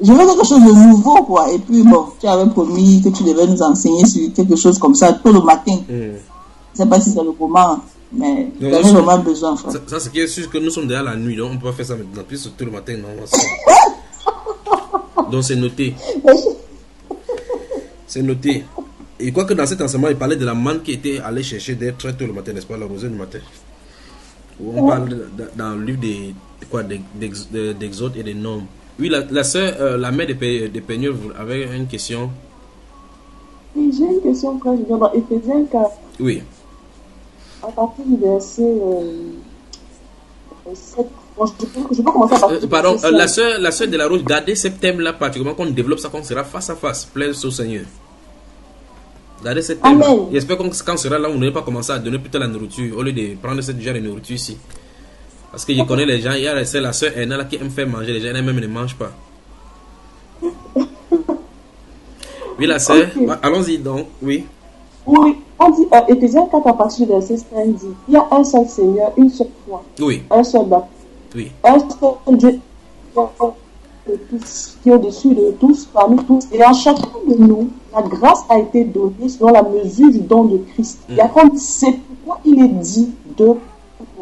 Je veux quelque chose de nouveau, quoi. Et puis, bon, tu avais promis que tu devais nous enseigner sur quelque chose comme ça tôt le matin. Je ne sais pas si c'est le moment, mais j'avais vraiment besoin, frère. Ça, c'est qui est sûr que nous sommes déjà la nuit, donc on ne peut pas faire ça maintenant. Plus tôt le matin, non. Donc, c'est noté. C'est noté. Et quoi que dans cet enseignement, il parlait de la manne qui était allée chercher d'être très tôt le matin, n'est-ce pas, la rosée du matin. Où on parle dans le livre d'Exode et des Nombres. Oui, la sœur, la mère de Peignol avait une question. Oui, j'ai une question, frère. Je viens dans Éphésiens 4. Oui. À partir du verset 7. Bon, je peux commencer à partir pardon, la sœur de la Rose, gardez ce thème-là particulièrement qu'on développe ça, qu'on sera face à face, plaise au Seigneur. Regardez cette thème. Amen. J'espère que quand on sera là, on n'aurait pas commencé à donner plutôt la nourriture au lieu de prendre cette genre de nourriture ici. Parce que je connais les gens, il y a c'est la soeur Erna là qui aime faire manger, les gens elle-même ne mangent pas. Oui, la soeur, allons-y donc, oui. Oui, on dit, Éphésiens 4 à partir du verset 5 dit, il y a un seul Seigneur, une seule foi, Oui, un seul baptême, oui. un seul Dieu de tous, qui est au-dessus de tous, parmi tous. Et à chacun de nous, la grâce a été donnée selon la mesure du don de Christ. Il y a comme c'est pourquoi il est dit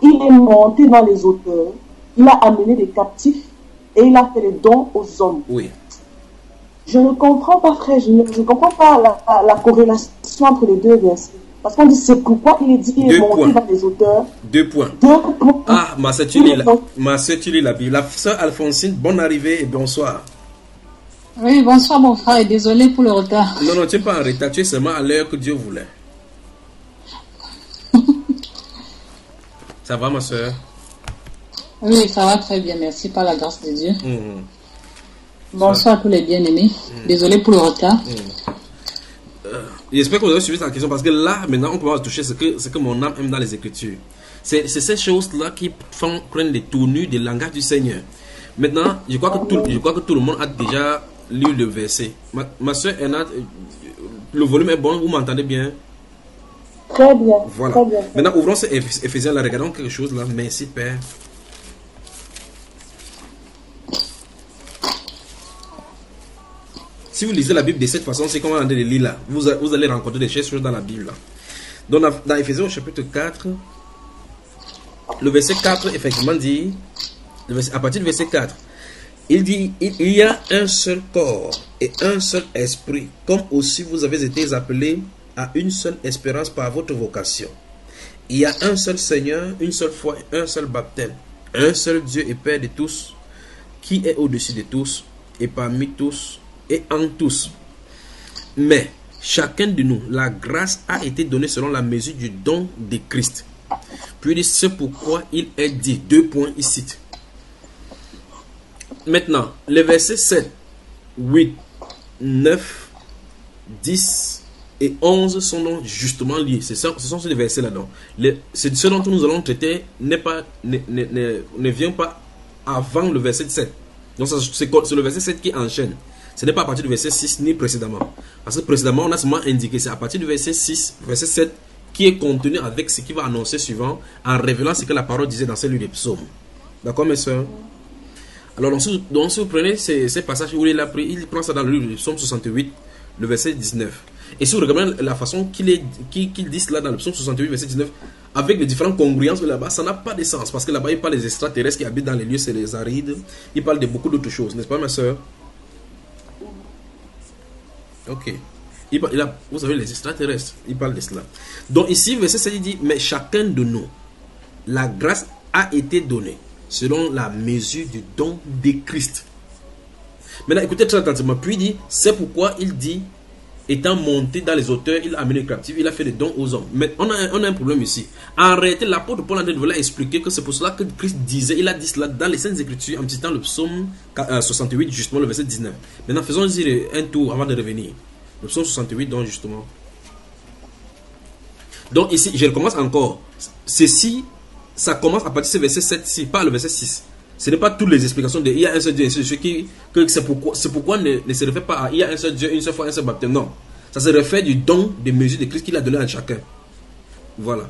il est monté dans les hauteurs, il a amené des captifs et il a fait des dons aux hommes. Oui. Je ne comprends pas, frère, je ne comprends pas la corrélation entre les deux versets. Parce qu'on dit c'est pourquoi il est dit il est monté dans les hauteurs. 2 points. 2 points. Ah, ma soeur, tu lis la Bible. La soeur Alphonsine, bonne arrivée et bonsoir. Oui, bonsoir mon frère, et désolé pour le retard. Non, tu n'es pas en retard, tu es seulement à l'heure que Dieu voulait. Ça va, ma soeur? Oui, ça va très bien, merci par la grâce de Dieu. Bonsoir à tous les bien-aimés. Désolé pour le retard. J'espère que vous avez suivi cette question parce que là, maintenant, on commence à toucher ce que mon âme aime dans les Écritures. C'est ces choses-là qui prennent des tournures du langage du Seigneur. Maintenant, je crois que tout le monde a déjà lu le verset. Ma soeur Erna, le volume est bon, vous m'entendez bien? Très bien. Voilà. Très bien. Maintenant, ouvrons ces Éphésiens là, regardons quelque chose là. Merci, Père. Si vous lisez la Bible de cette façon, c'est comme on de lire là. Vous allez rencontrer des choses dans la Bible là. Donc, dans Éphésiens au chapitre 4, le verset 4, effectivement, dit, à partir du verset 4, il dit, il y a un seul corps et un seul esprit, comme aussi vous avez été appelés à une seule espérance par votre vocation. Il y a un seul Seigneur, une seule foi, un seul baptême, un seul Dieu et Père de tous, qui est au-dessus de tous et parmi tous et en tous. Mais chacun de nous, la grâce a été donnée selon la mesure du don de Christ. Puis c'est pourquoi il est dit, 2 points ici. Maintenant, les versets 7, 8, 9, 10 et 11 sont donc justement liés. Ce sont ces versets-là. Ce dont nous allons traiter ne vient pas avant le verset 7. Donc c'est le verset 7 qui enchaîne. Ce n'est pas à partir du verset 6 ni précédemment. Parce que précédemment, on a seulement indiqué, c'est à partir du verset 6, verset 7, qui est contenu avec ce qui va annoncer suivant, en révélant ce que la parole disait dans ce livre des psaumes. D'accord, mes soeurs? Alors, donc, si vous prenez ces passages où il a pris, il prend ça dans le livre du psaume 68, le verset 19. Et si vous regardez la façon qu'il dit cela dans le psaume 68, verset 19, avec les différentes congruences là-bas, ça n'a pas de sens. Parce que là-bas, il parle des extraterrestres qui habitent dans les lieux, c'est les arides. Il parle de beaucoup d'autres choses, n'est-ce pas, ma soeur? Ok. Vous savez, les extraterrestres, il parle de cela. Donc ici, verset 7, il dit, mais chacun de nous, la grâce a été donnée selon la mesure du don de Christ. Maintenant, écoutez très attentivement. Puis il dit, c'est pourquoi il dit, étant monté dans les hauteurs, il a amené les captifs, il a fait des dons aux hommes. Mais on a un problème ici. En réalité, l'apôtre Paul a expliqué que c'est pour cela que Christ disait, il a dit cela dans les Saintes Écritures, en citant le psaume 68, justement le verset 19. Maintenant, faisons-y un tour avant de revenir. Le psaume 68, donc justement. Donc ici, je recommence encore. Ceci, ça commence à partir du verset 7, pas le verset 6. Ce n'est pas toutes les explications de il y a un seul Dieu, que c'est pourquoi ne se réfère pas à il y a un seul Dieu, une seule fois, un seul baptême. Non. Ça se réfère du don des mesures de Christ qu'il a donné à chacun. Voilà.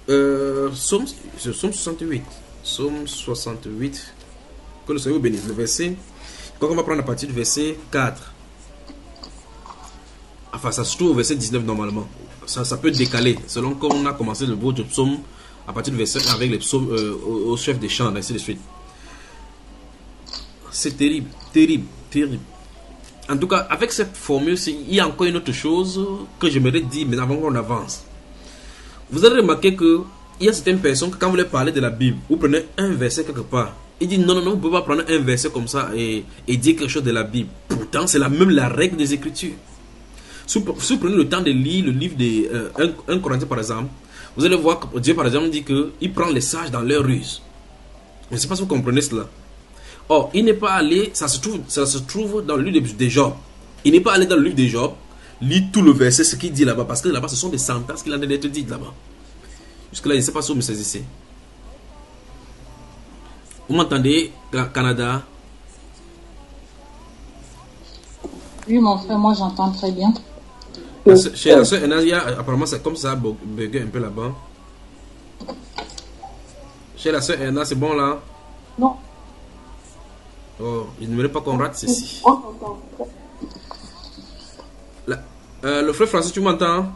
Psaume 68. Psaume 68. Que le Seigneur vous bénisse. Le verset. Quand on va prendre à partir du verset 4. Enfin, ça se trouve au verset 19 normalement. Ça peut décaler selon quand on a commencé le votre psaume. À partir du verset avec les psaumes au chef des chants, ainsi de suite. C'est terrible, terrible, terrible. En tout cas, avec cette formule, il y a encore une autre chose que j'aimerais dire, mais avant qu'on avance. Vous avez remarqué qu'il y a certaines personnes que quand vous leur parlez de la Bible, vous prenez un verset quelque part. Ils disent non, vous ne pouvez pas prendre un verset comme ça et dire quelque chose de la Bible. Pourtant, c'est même la règle des Écritures. Si vous prenez le temps de lire le livre de 1 Corinthiens par exemple, vous allez voir que Dieu, par exemple, dit qu'il prend les sages dans leur ruse. Je ne sais pas si vous comprenez cela. Or, il n'est pas allé, ça se trouve dans le livre de Job. Il n'est pas allé dans le livre de Job lis tout le verset, ce qu'il dit là-bas, parce que là-bas, ce sont des sentences qu'il a d'être dites là-bas. Jusque-là, je ne sais pas si vous me saisissez. Vous m'entendez, Canada? Oui, mon frère, moi j'entends très bien. Chez la soeur Enasia, apparemment, c'est comme ça, bugué un peu là-bas. Chez la soeur Enasia, c'est bon là? Non. Oh, je n'aimerais pas qu'on rate ceci. Le frère Francis, tu m'entends?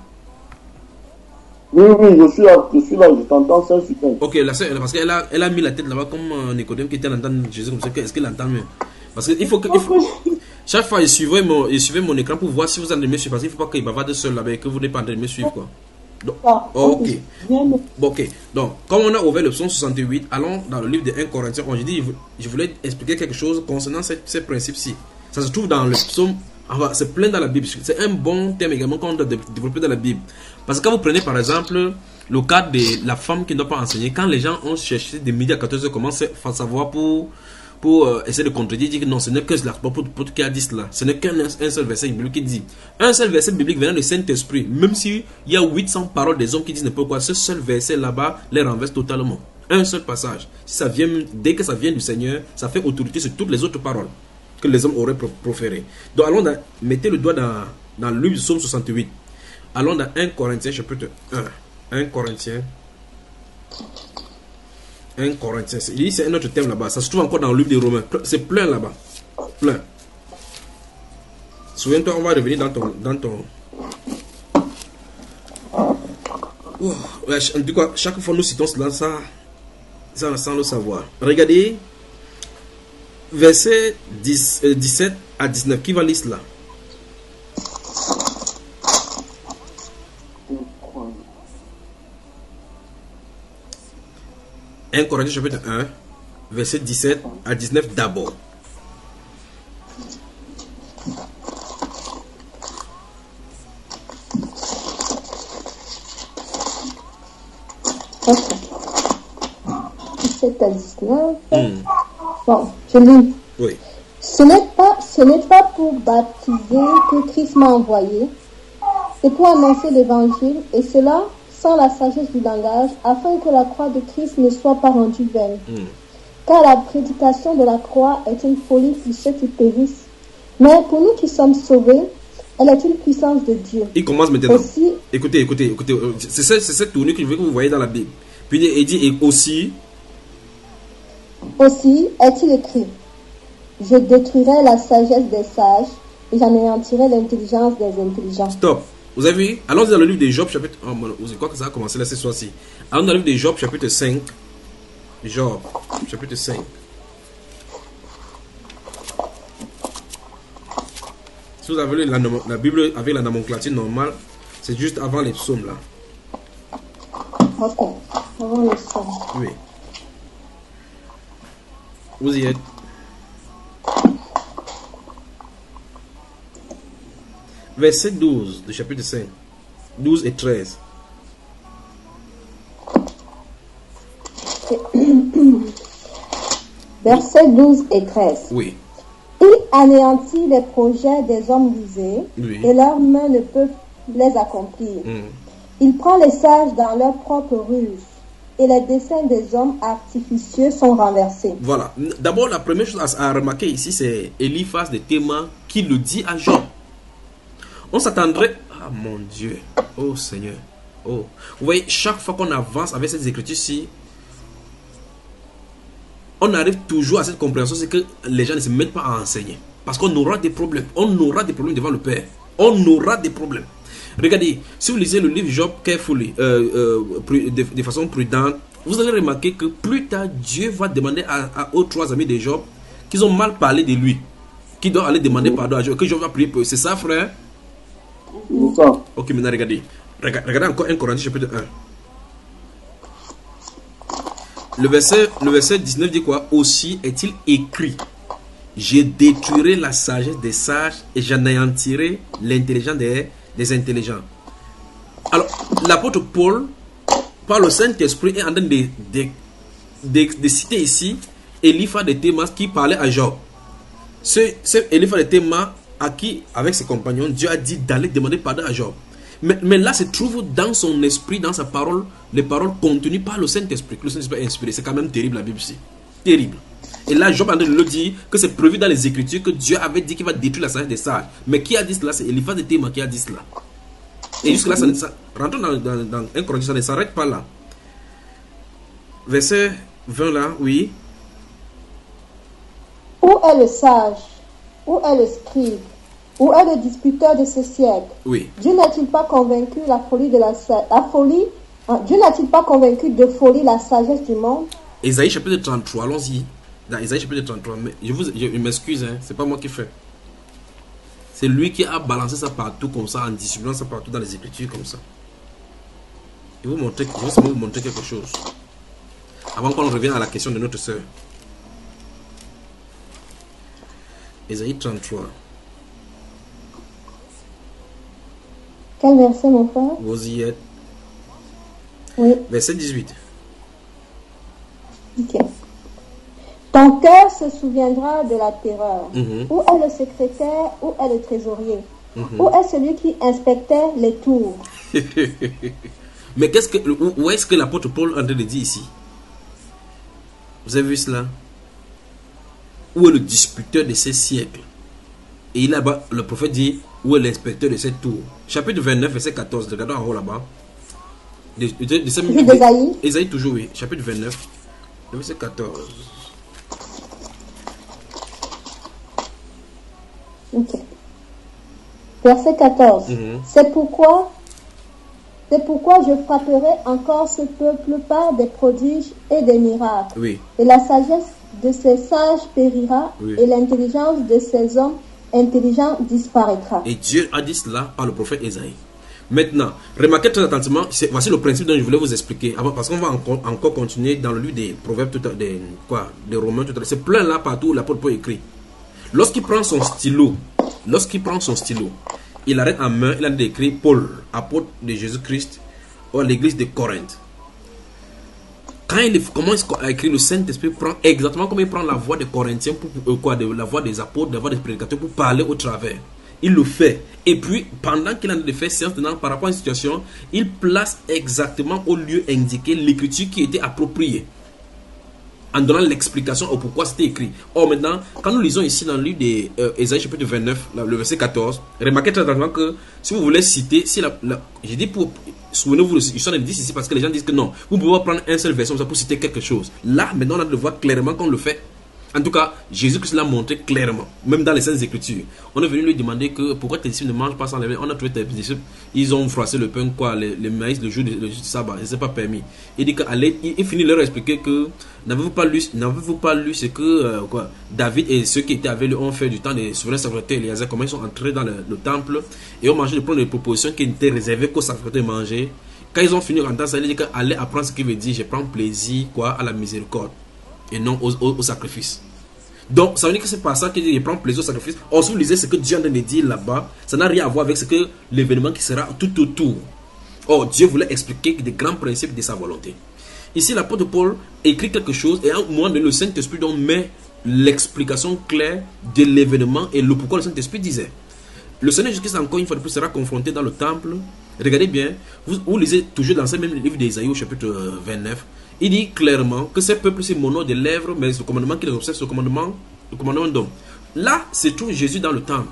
Oui, je suis là, je t'entends, c'est super. Ok, la soeur, parce qu'elle a mis la tête là-bas comme Nicodème qui était à l'entendre Jésus, comme ça, est-ce qu'elle entend mieux? Parce qu'il faut que. Chaque fois, je suivais mon écran pour voir si vous en aimez suivre, parce qu'il ne faut pas qu'il bavarde seul là-bas et que vous n'êtes pas en train de me suivre, quoi. Donc, ok. Ok. Donc, comme on a ouvert le psaume 68, allons dans le livre de 1 Corinthiens. Je voulais expliquer quelque chose concernant ces principes-ci. Ça se trouve dans le psaume. Enfin, c'est plein dans la Bible. C'est un bon thème également qu'on doit développer dans la Bible. Parce que quand vous prenez par exemple le cas de la femme qui ne doit pas enseigner, quand les gens ont cherché de midi à 14h comment savoir pour essayer de contredire, dire que non, ce n'est que la pour qui a dit cela. Ce n'est qu'un seul verset biblique qui dit. Un seul verset biblique venant du Saint-Esprit, même s'il y a 800 paroles des hommes qui disent n'importe quoi, ce seul verset là-bas les renverse totalement. Un seul passage. Si ça vient, dès que ça vient du Seigneur, ça fait autorité sur toutes les autres paroles que les hommes auraient proférées. Donc allons mettez le doigt dans le livre du psaume 68. Allons dans 1 Corinthiens chapitre 1. 1 Corinthiens. 1 Corinthiens. C'est un autre thème là-bas. Ça se trouve encore dans le livre des Romains. C'est plein là-bas. Plein. Souviens-toi, on va revenir dans ton... Ouais, en tout cas, chaque fois nous citons cela, ça sans le savoir. Regardez, verset 17 à 19. Qui va lire cela? « 1 Corinthiens chapitre 1, verset 17 à 19 d'abord. » Ok. 17 à 19. Bon, je lis. Oui. Ce n'est pas pour baptiser que Christ m'a envoyé, c'est pour annoncer l'évangile, et cela sans la sagesse du langage, afin que la croix de Christ ne soit pas rendue vaine. Car la prédication de la croix est une folie pour ceux qui périssent, mais pour nous qui sommes sauvés, elle est une puissance de Dieu. Il commence maintenant. Aussi, écoutez. C'est cette tournure que vous voyez dans la Bible. Puis il dit et aussi est-il écrit, je détruirai la sagesse des sages et j'anéantirai l'intelligence des intelligents. Stop. Vous avez vu? Allons dans le livre de Job chapitre... Oh, vous crois que ça a commencé là ce soir-ci. Allons dans le livre de Job chapitre 5. Job chapitre 5. Si vous avez la Bible avec la nomenclature normale, c'est juste avant les psaumes là. Ok, avant les psaumes. Oui. Vous y êtes. Verset 12 du chapitre 5. 12 et 13. Versets 12 et 13. Oui. Il anéantit les projets des hommes rusés, Oui. et leurs mains ne peuvent les accomplir. Il prend les sages dans leur propre ruse, et les desseins des hommes artificieux sont renversés. Voilà. D'abord, la première chose à remarquer ici, c'est Eliphaz de Théman qui le dit à Job. On s'attendrait... Ah mon Dieu. Oh Seigneur. Oh. Vous voyez, chaque fois qu'on avance avec cette écriture-ci, on arrive toujours à cette compréhension, c'est que les gens ne se mettent pas à enseigner. Parce qu'on aura des problèmes. On aura des problèmes devant le Père. On aura des problèmes. Regardez, si vous lisez le livre Job carefully, de façon prudente, vous allez remarquer que plus tard, Dieu va demander aux trois amis de Job qu'ils ont mal parlé de lui, qui doivent aller demander pardon à Job, que Job va prier pour eux. C'est ça, frère? Ok, maintenant regardez. Regardez encore 1 Corinthiens chapitre 1. Le verset 19 dit quoi? Aussi est-il écrit, je détruirai la sagesse des sages et j'anéantirai l'intelligence des intelligents. Alors, l'apôtre Paul, par le Saint-Esprit, est en train de citer ici Eliphaz de Théman qui parlait à Job. Ce Eliphaz de Théman à qui, avec ses compagnons, Dieu a dit d'aller demander pardon à Job. Mais là se trouve dans son esprit, dans sa parole, les paroles contenues par le Saint-Esprit. Le Saint-Esprit est inspiré. C'est quand même terrible la Bible ici. Terrible. Et là, Job a le dit que c'est prévu dans les Écritures que Dieu avait dit qu'il va détruire la sagesse des sages. Mais qui a dit cela? C'est Eliphaz de Théman qui a dit cela. Et jusque là, rentrons dans 1 Corinthiens, ça ne s'arrête pas là. Verset 20 là, oui. Où est le sage? Où est le scribe? Où est le disputeur de ce siècle? Oui. Dieu n'a-t-il pas convaincu la folie de la folie? Dieu n'a-t-il pas convaincu de folie la sagesse du monde? Ésaïe chapitre 33, allons-y. Dans Ésaïe chapitre 33, mais je m'excuse, hein, c'est pas moi qui fais. C'est lui qui a balancé ça partout comme ça, en distribuant ça partout dans les Écritures comme ça. Je vais vous montrer quelque chose. Avant qu'on revienne à la question de notre sœur. Ésaïe 33. Quel verset, mon frère? Vous y êtes. Oui. Verset 18. Ok. Ton cœur se souviendra de la terreur. Où est le secrétaire? Où est le trésorier? Où est celui qui inspectait les tours? Mais où est-ce que l'apôtre Paul est en train de dire ici? Vous avez vu cela? Où est le disputeur de ces siècles? Et là-bas, le prophète dit, où est l'inspecteur de cette tour? Chapitre 29, verset 14. Regardons en haut là-bas. D'Ésaïe. Ésaïe toujours, oui. Chapitre 29, verset 14. Ok. Verset 14. C'est pourquoi je frapperai encore ce peuple par des prodiges et des miracles. Oui. Et la sagesse de ces sages périra, oui. Et l'intelligence de ces hommes intelligents disparaîtra. Et Dieu a dit cela par le prophète Ésaïe. Maintenant, remarquez très attentivement, voici le principe dont je voulais vous expliquer, parce qu'on va encore continuer dans le livre des Proverbes, des Romains, tout à l'heure. C'est plein là partout où l'apôtre Paul écrit. Lorsqu'il prend son stylo, il arrête en main, il a écrit Paul, apôtre de Jésus-Christ, à l'église de Corinthe. Quand il commence à écrire, le Saint-Esprit prend exactement comme il prend la voix des Corinthiens, la voix des apôtres, la voix des prédicateurs pour parler au travers. Il le fait. Et puis, pendant qu'il a fait séance par rapport à une situation, il place exactement au lieu indiqué l'écriture qui était appropriée, en donnant l'explication au pourquoi c'était écrit. Or maintenant, quand nous lisons ici dans le livre d'Ésaïe chapitre 29, le verset 14, remarquez très attentivement que si vous voulez citer, j'ai dit souvenez-vous, ils sont 10 ici parce que les gens disent que non, vous pouvez pas prendre un seul verset pour citer quelque chose. Là, maintenant, on a de voir clairement qu'on le fait. En tout cas, Jésus-Christ l'a montré clairement, même dans les Saintes Écritures. On est venu lui demander que pourquoi tes disciples ne mangent pas sans levain. On a trouvé tes disciples, ils ont froissé le pain, le maïs le jour du sabbat, et ce n'est pas permis. Il dit il finit leur expliquer que n'avez-vous pas lu ce que David et ceux qui étaient avec lui ont fait du temps des souverains sacrificateurs Éléazar, comment ils sont entrés dans le temple et ont mangé le plan de propositions qui étaient réservées qu'aux sacrificateurs de manger. Quand ils ont fini en temps, ça dit qu'aller apprendre ce qu'il veut dire, je prends plaisir à la miséricorde et non au sacrifice. Donc ça veut dire que c'est pas ça qu'il dit, il prend plaisir au sacrifice. Or si vous lisez ce que Dieu a dit là-bas, ça n'a rien à voir avec ce que l'événement qui sera tout autour. Or Dieu voulait expliquer des grands principes de sa volonté. Ici l'apôtre Paul écrit quelque chose et à un moment donné le Saint-Esprit donc met l'explication claire de l'événement et le pourquoi le Saint-Esprit disait. Le Seigneur Jésus-Christ encore une fois de plus sera confronté dans le temple. Regardez bien, vous lisez toujours dans ce même livre d'Ésaïe au chapitre 29. Il dit clairement que ce peuple, c'est mon nom de lèvres, mais le commandement qu'il observe, c'est le commandement d'homme. Là, se trouve Jésus dans le temple.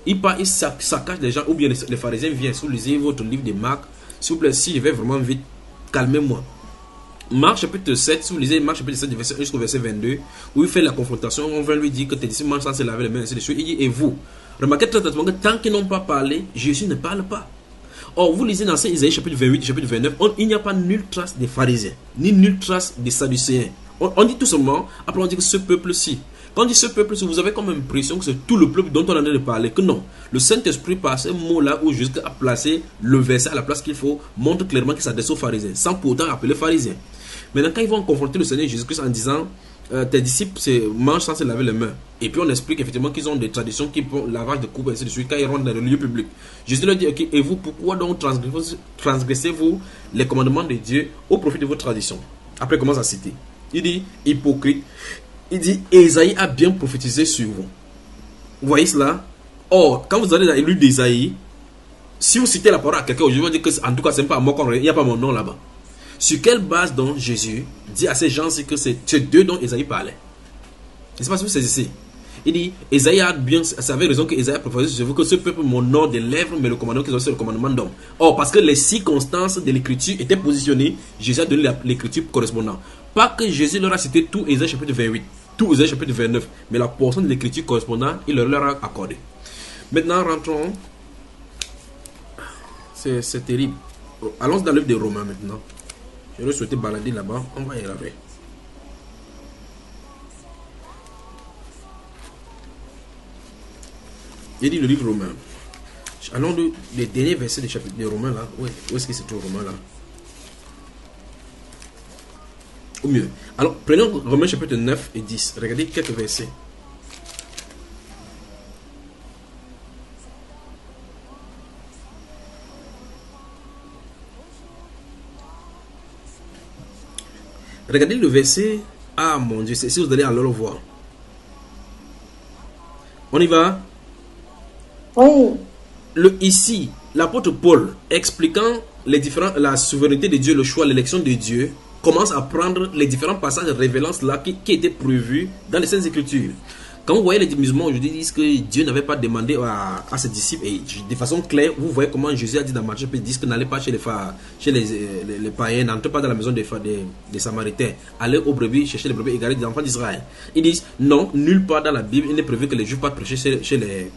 Il saccage les gens, ou bien les pharisiens viennent. Si vous lisez votre livre de Marc, s'il vous plaît, si je vais vraiment vite, calmez-moi. Marc chapitre 7, si vous lisez Marc chapitre 7, jusqu'au verset 22, où il fait la confrontation, on va lui dire que tes disciples mangent sans se laver les mains, ainsi de suite. Il dit, et vous? Remarquez très attentivement que tant qu'ils n'ont pas parlé, Jésus ne parle pas. Or, vous lisez dans Isaïe chapitre 28, chapitre 29, il n'y a pas nulle trace des pharisiens, ni nulle trace des sadducéens. On dit tout simplement, après on dit que ce peuple-ci. Quand on dit ce peuple-ci, vous avez comme impression que c'est tout le peuple dont on est en train de parler. Que non, le Saint-Esprit, par ce mot-là, où Jésus a placé le verset à la place qu'il faut, montre clairement qu'il s'adresse aux pharisiens, sans pourtant appeler pharisiens. Maintenant, quand ils vont confronter le Seigneur Jésus-Christ en disant, tes disciples mangent sans se laver les mains. Et puis on explique effectivement qu'ils ont des traditions qui font lavage de coupe et ainsi de suite quand ils rentrent dans le lieu public. Jésus leur dit, ok, et vous, pourquoi donc transgressez-vous les commandements de Dieu au profit de vos traditions? Après il commence à citer. Il dit, hypocrite. Il dit, Ésaïe a bien prophétisé sur vous. Vous voyez cela? Or, quand vous allez dans le livre d'Ésaïe, si vous citez la parole à quelqu'un, je vais dire que en tout cas, c'est pas à moi qu'on il n'y a pas mon nom là-bas. Sur quelle base donc Jésus dit à ces gens que c'est d'eux dont Ésaïe parlait? Je ne sais pas si vous saisissez. Il dit, Ésaïe a bien, c'est avec raison que Ésaïe a proposé sur vous que ce peuple m'honore des lèvres, mais le commandement qu'ils ont, c'est le commandement d'homme. Or, parce que les circonstances de l'écriture étaient positionnées, Jésus a donné l'écriture correspondante. Pas que Jésus leur a cité tout Ésaïe chapitre 28, tout Ésaïe chapitre 29, mais la portion de l'écriture correspondante, il leur a accordé. Maintenant, rentrons. C'est terrible. Allons dans l'œuvre des Romains maintenant. Je vais souhaiter balader là-bas, on va y arriver. Il dit le livre romain. Allons les derniers versets du chapitre des Romains là. Où est-ce que c'est tout Romain là? Au mieux. Alors, prenons Romains chapitre 9 et 10. Regardez quelques versets. Regardez le verset. Ah mon Dieu, si vous allez alors le voir. On y va? Oui. Ici, l'apôtre Paul, expliquant la souveraineté de Dieu, le choix, l'élection de Dieu, commence à prendre les différents passages révélant cela qui étaient prévus dans les Saintes Écritures. Quand vous voyez les musulmans aujourd'hui disent que Dieu n'avait pas demandé à ses disciples, et de façon claire, vous voyez comment Jésus a dit dans Matthieu chapitre 10 que n'allez pas chez les païens, n'entrez pas dans la maison des Samaritains, allez aux brebis, chercher les brebis égarées des enfants d'Israël. Ils disent non, nulle part dans la Bible il n'est prévu que les Juifs pas prêcher chez les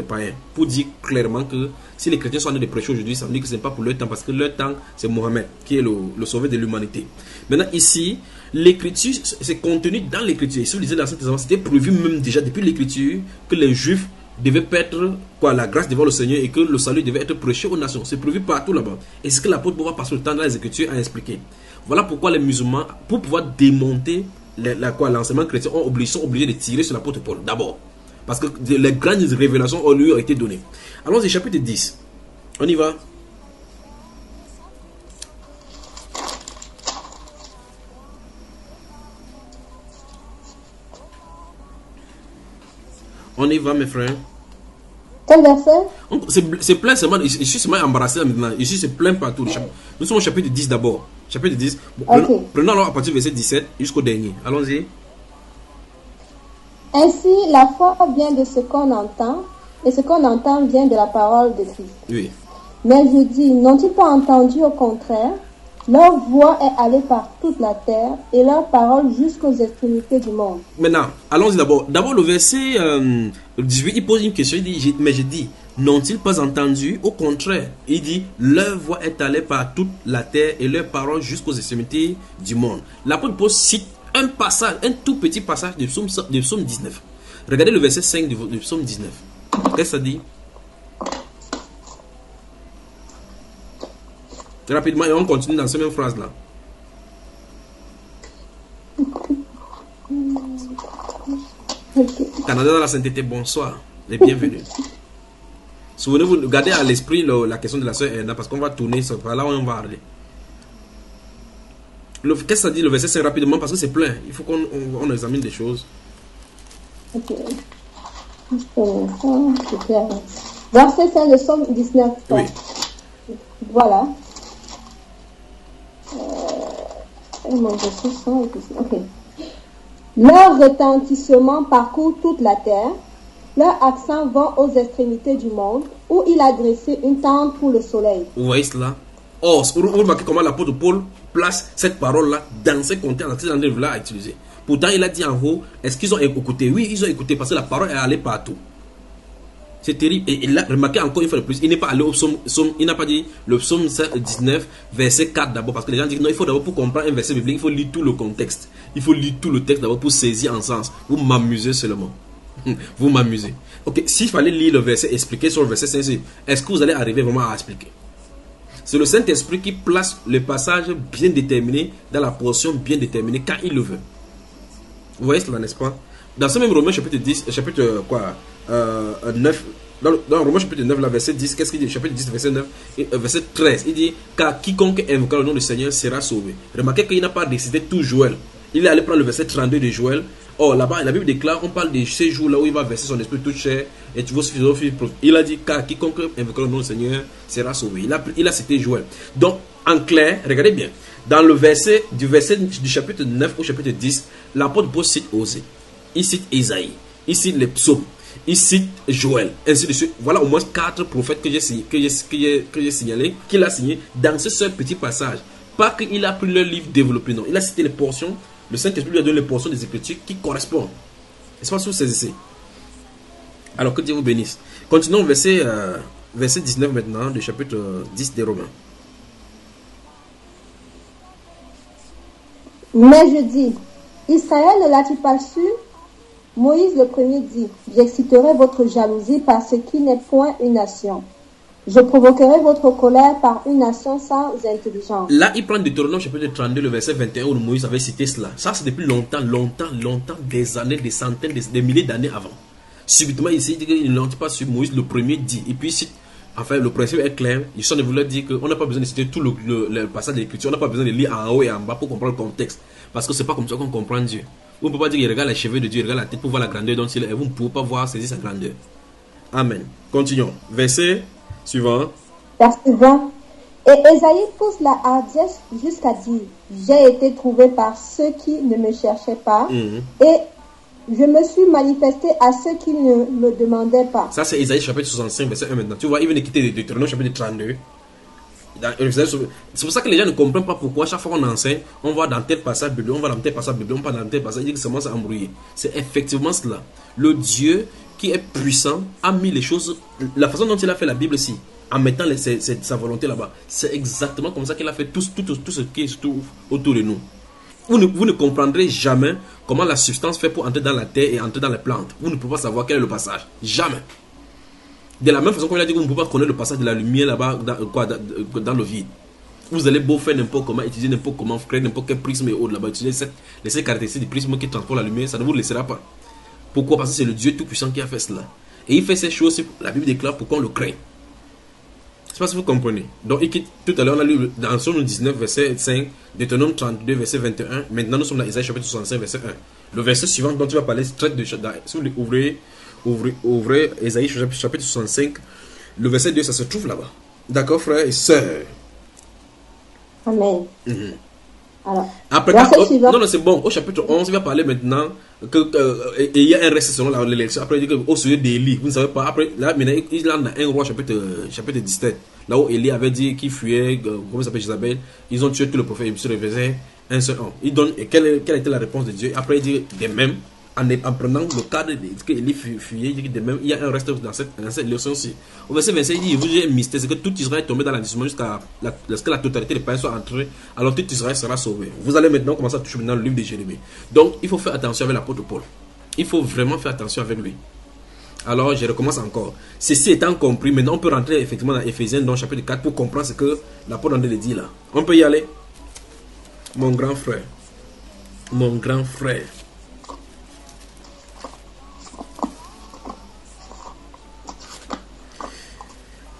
païens. Pour dire clairement que si les chrétiens sont en train de prêcher aujourd'hui, ça veut dire que ce n'est pas pour leur temps, parce que leur temps c'est Mohammed qui est le sauveur de l'humanité. Maintenant ici, l'écriture, c'est contenu dans l'écriture. Si vous lisez l'Ancien Testament, c'était prévu même déjà depuis l'écriture que les Juifs devaient perdre la grâce devant le Seigneur et que le salut devait être prêché aux nations. C'est prévu partout là-bas. Et c'est ce que l'apôtre Paul va passer le temps dans les Écritures à expliquer. Voilà pourquoi les musulmans, pour pouvoir démonter l'enseignement chrétien, sont obligés de tirer sur l'apôtre Paul d'abord. Parce que les grandes révélations lui ont été données. Allons-y, chapitre 10. On y va. On y va, mes frères. Quel verset? C'est plein seulement. Je suis seulement embarrassé là maintenant. Ici, c'est plein partout. Nous sommes au chapitre 10 d'abord. Chapitre 10. Bon, prenons alors à partir du verset 17 jusqu'au dernier. Allons-y. Ainsi, la foi vient de ce qu'on entend, et ce qu'on entend vient de la parole de Christ. Oui. Mais je dis, n'ont-ils pas entendu au contraire? Leur voix est allée par toute la terre et leur parole jusqu'aux extrémités du monde. Maintenant, allons-y d'abord. D'abord, le verset 18, il pose une question. Il dit, mais je dis, n'ont-ils pas entendu? Au contraire, il dit, leur voix est allée par toute la terre et leur parole jusqu'aux extrémités du monde. L'apôtre Paul cite un passage, un tout petit passage du psaume 19. Regardez le verset 5 du psaume 19. Qu'est-ce que ça dit? Rapidement, et on continue dans cette même phrase là. Canada dans la sainteté, bonsoir et bienvenue. Souvenez-vous, gardez à l'esprit la question de la sœur Erna, parce qu'on va tourner par là où on va aller. Qu'est-ce que ça dit le verset 5 rapidement, parce que c'est plein. Il faut qu'on examine des choses. Ok. Verset 5 de Psaume 19. Oui. Voilà. Okay. Leur retentissement parcourt toute la terre, leur accent va aux extrémités du monde, où il a dressé une tente pour le soleil. Vous voyez cela? Oh, vous remarquez comment l'apôtre Paul place cette parole-là dans ce contexte, dans ce livre-là à utiliser. Pourtant, il a dit en haut, est-ce qu'ils ont écouté? Oui, ils ont écouté parce que la parole est allée partout. C'est terrible. Et là, remarquez encore une fois de plus, il n'est pas allé au psaume, il n'a pas dit le psaume 19, verset 4 d'abord, parce que les gens disent non, il faut d'abord pour comprendre un verset biblique, il faut lire tout le contexte. Il faut lire tout le texte d'abord pour saisir en sens. Vous m'amusez seulement. Vous m'amusez. Ok, s'il fallait lire le verset, expliquer sur le verset 5, est-ce que vous allez arriver vraiment à expliquer? C'est le Saint-Esprit qui place le passage bien déterminé dans la portion bien déterminée quand il le veut. Vous voyez cela, n'est-ce pas? Dans ce même Romains chapitre 10, chapitre 9, dans Romains chapitre 9, là, verset 10, qu'est-ce qu'il dit? Chapitre 10, verset 9, et, verset 13, il dit, car quiconque invoquera le nom du Seigneur sera sauvé. Remarquez qu'il n'a pas décidé tout Joël. Il est allé prendre le verset 32 de Joël. Oh, là-bas, la Bible déclare, on parle de ces jours-là où il va verser son esprit toute chair et tu vas suffire. Il a dit, car quiconque invoquera le nom du Seigneur sera sauvé. Il a cité Joël. Donc, en clair, regardez bien, dans le verset, du chapitre 9 au chapitre 10, l'apôtre Paul cite Osée, il cite Isaïe, il cite les psaumes, il cite Joël, ainsi de suite. Voilà au moins 4 prophètes que j'ai signalé, qu'il a signé dans ce seul petit passage. Pas qu'il a pris leur livre développé, non. Il a cité les portions, le Saint-Esprit lui a donné les portions des Écritures qui correspondent. Est-ce que vous saisissez? Alors que Dieu vous bénisse. Continuons verset 19 maintenant, du chapitre 10 des Romains. Mais je dis, Israël ne l'a-t-il pas su? Moïse le premier dit, j'exciterai votre jalousie par ce qui n'est point une nation. Je provoquerai votre colère par une nation sans intelligence. Là, il prend Deutéronome chapitre 32, le verset 21, où Moïse avait cité cela. Ça, c'est depuis longtemps, des années, des centaines, des milliers d'années avant. Subitement, ici, il dit qu'il ne l'ont pas su. Moïse le premier dit. Et puis, cite, enfin, le principe est clair. Ils sont de vouloir dire qu'on n'a pas besoin de citer tout le passage de l'écriture. On n'a pas besoin de lire en haut et en bas pour comprendre le contexte. Parce que c'est pas comme ça qu'on comprend Dieu. Vous ne pouvez pas dire qu'il regarde les cheveux de Dieu, il regarde la tête pour voir la grandeur dont il est. Et vous ne pouvez pas voir, saisir sa grandeur. Amen. Continuons. Verset suivant. Verset 20. Et Ésaïe pousse la hardiesse jusqu'à dire, j'ai été trouvé par ceux qui ne me cherchaient pas. Et je me suis manifesté à ceux qui ne me demandaient pas. Ça, c'est Ésaïe chapitre 65, verset 1 maintenant. Tu vois, il vient de quitter Deutéronome chapitre 32. C'est pour ça que les gens ne comprennent pas pourquoi chaque fois qu'on enseigne, on va dans tel passage biblique, on va dans tel passage biblique, on va dans tel passage, il dit que ça commence à embrouiller. C'est effectivement cela. Le Dieu qui est puissant a mis les choses, la façon dont il a fait la Bible ici, en mettant sa volonté là-bas, c'est exactement comme ça qu'il a fait tout ce qui se trouve autour de nous. Vous ne comprendrez jamais comment la substance fait pour entrer dans la terre et entrer dans les plantes. Vous ne pouvez pas savoir quel est le passage. Jamais. De la même façon qu'on a dit que vous ne pouvez pas connaître le passage de la lumière là-bas dans le vide. Vous allez beau faire n'importe comment, utiliser n'importe comment, créer n'importe quel prisme et autres là-bas, utiliser ces caractéristiques du prisme qui transporte la lumière, ça ne vous laissera pas. Pourquoi? Parce que c'est le Dieu Tout-Puissant qui a fait cela. Et il fait ces choses, la Bible déclare, pour qu'on le crée. Je ne sais pas si vous comprenez. Donc, tout à l'heure, on a lu dans Somme 19, verset 5, Deutéronome 32, verset 21. Maintenant, nous sommes dans Isaïe chapitre 65, verset 1. Le verset suivant dont tu vas parler, traite de. Si vous ouvrez Isaïe chapitre 65, le verset 2, ça se trouve là-bas. D'accord, frères et sœurs? Amen. Alors, après, non, c'est bon. Au chapitre 11, il va parler maintenant il y a un reste selon l'élection. Après, il dit qu'au sujet d'Élie, vous ne savez pas. Après, là, maintenant, il a un roi chapitre 17. Là où Élie avait dit qu'il fuyait, comment s'appelle Jézabel, ils ont tué tout le prophète sur le verset 1 seul homme. Il donne, et quelle était la réponse de Dieu? Après, il dit de même, en prenant le cadre de ce qu'Élie fuyait, il dit de même, il y a un reste dans cette leçon-ci. Au verset 25, il dit, vous avez un mystère, c'est que tout Israël est tombé dans la décision jusqu'à ce que la totalité des païens soit entrée, alors tout Israël sera sauvé. Vous allez maintenant commencer à toucher maintenant le livre de Jérémie. Donc, il faut faire attention avec l'apôtre Paul. Il faut vraiment faire attention avec lui. Alors, je recommence encore. Ceci étant compris, maintenant on peut rentrer effectivement dans Éphésiens, dans le chapitre 4, pour comprendre ce que l'apôtre André dit là. On peut y aller? Mon grand frère. Mon grand frère.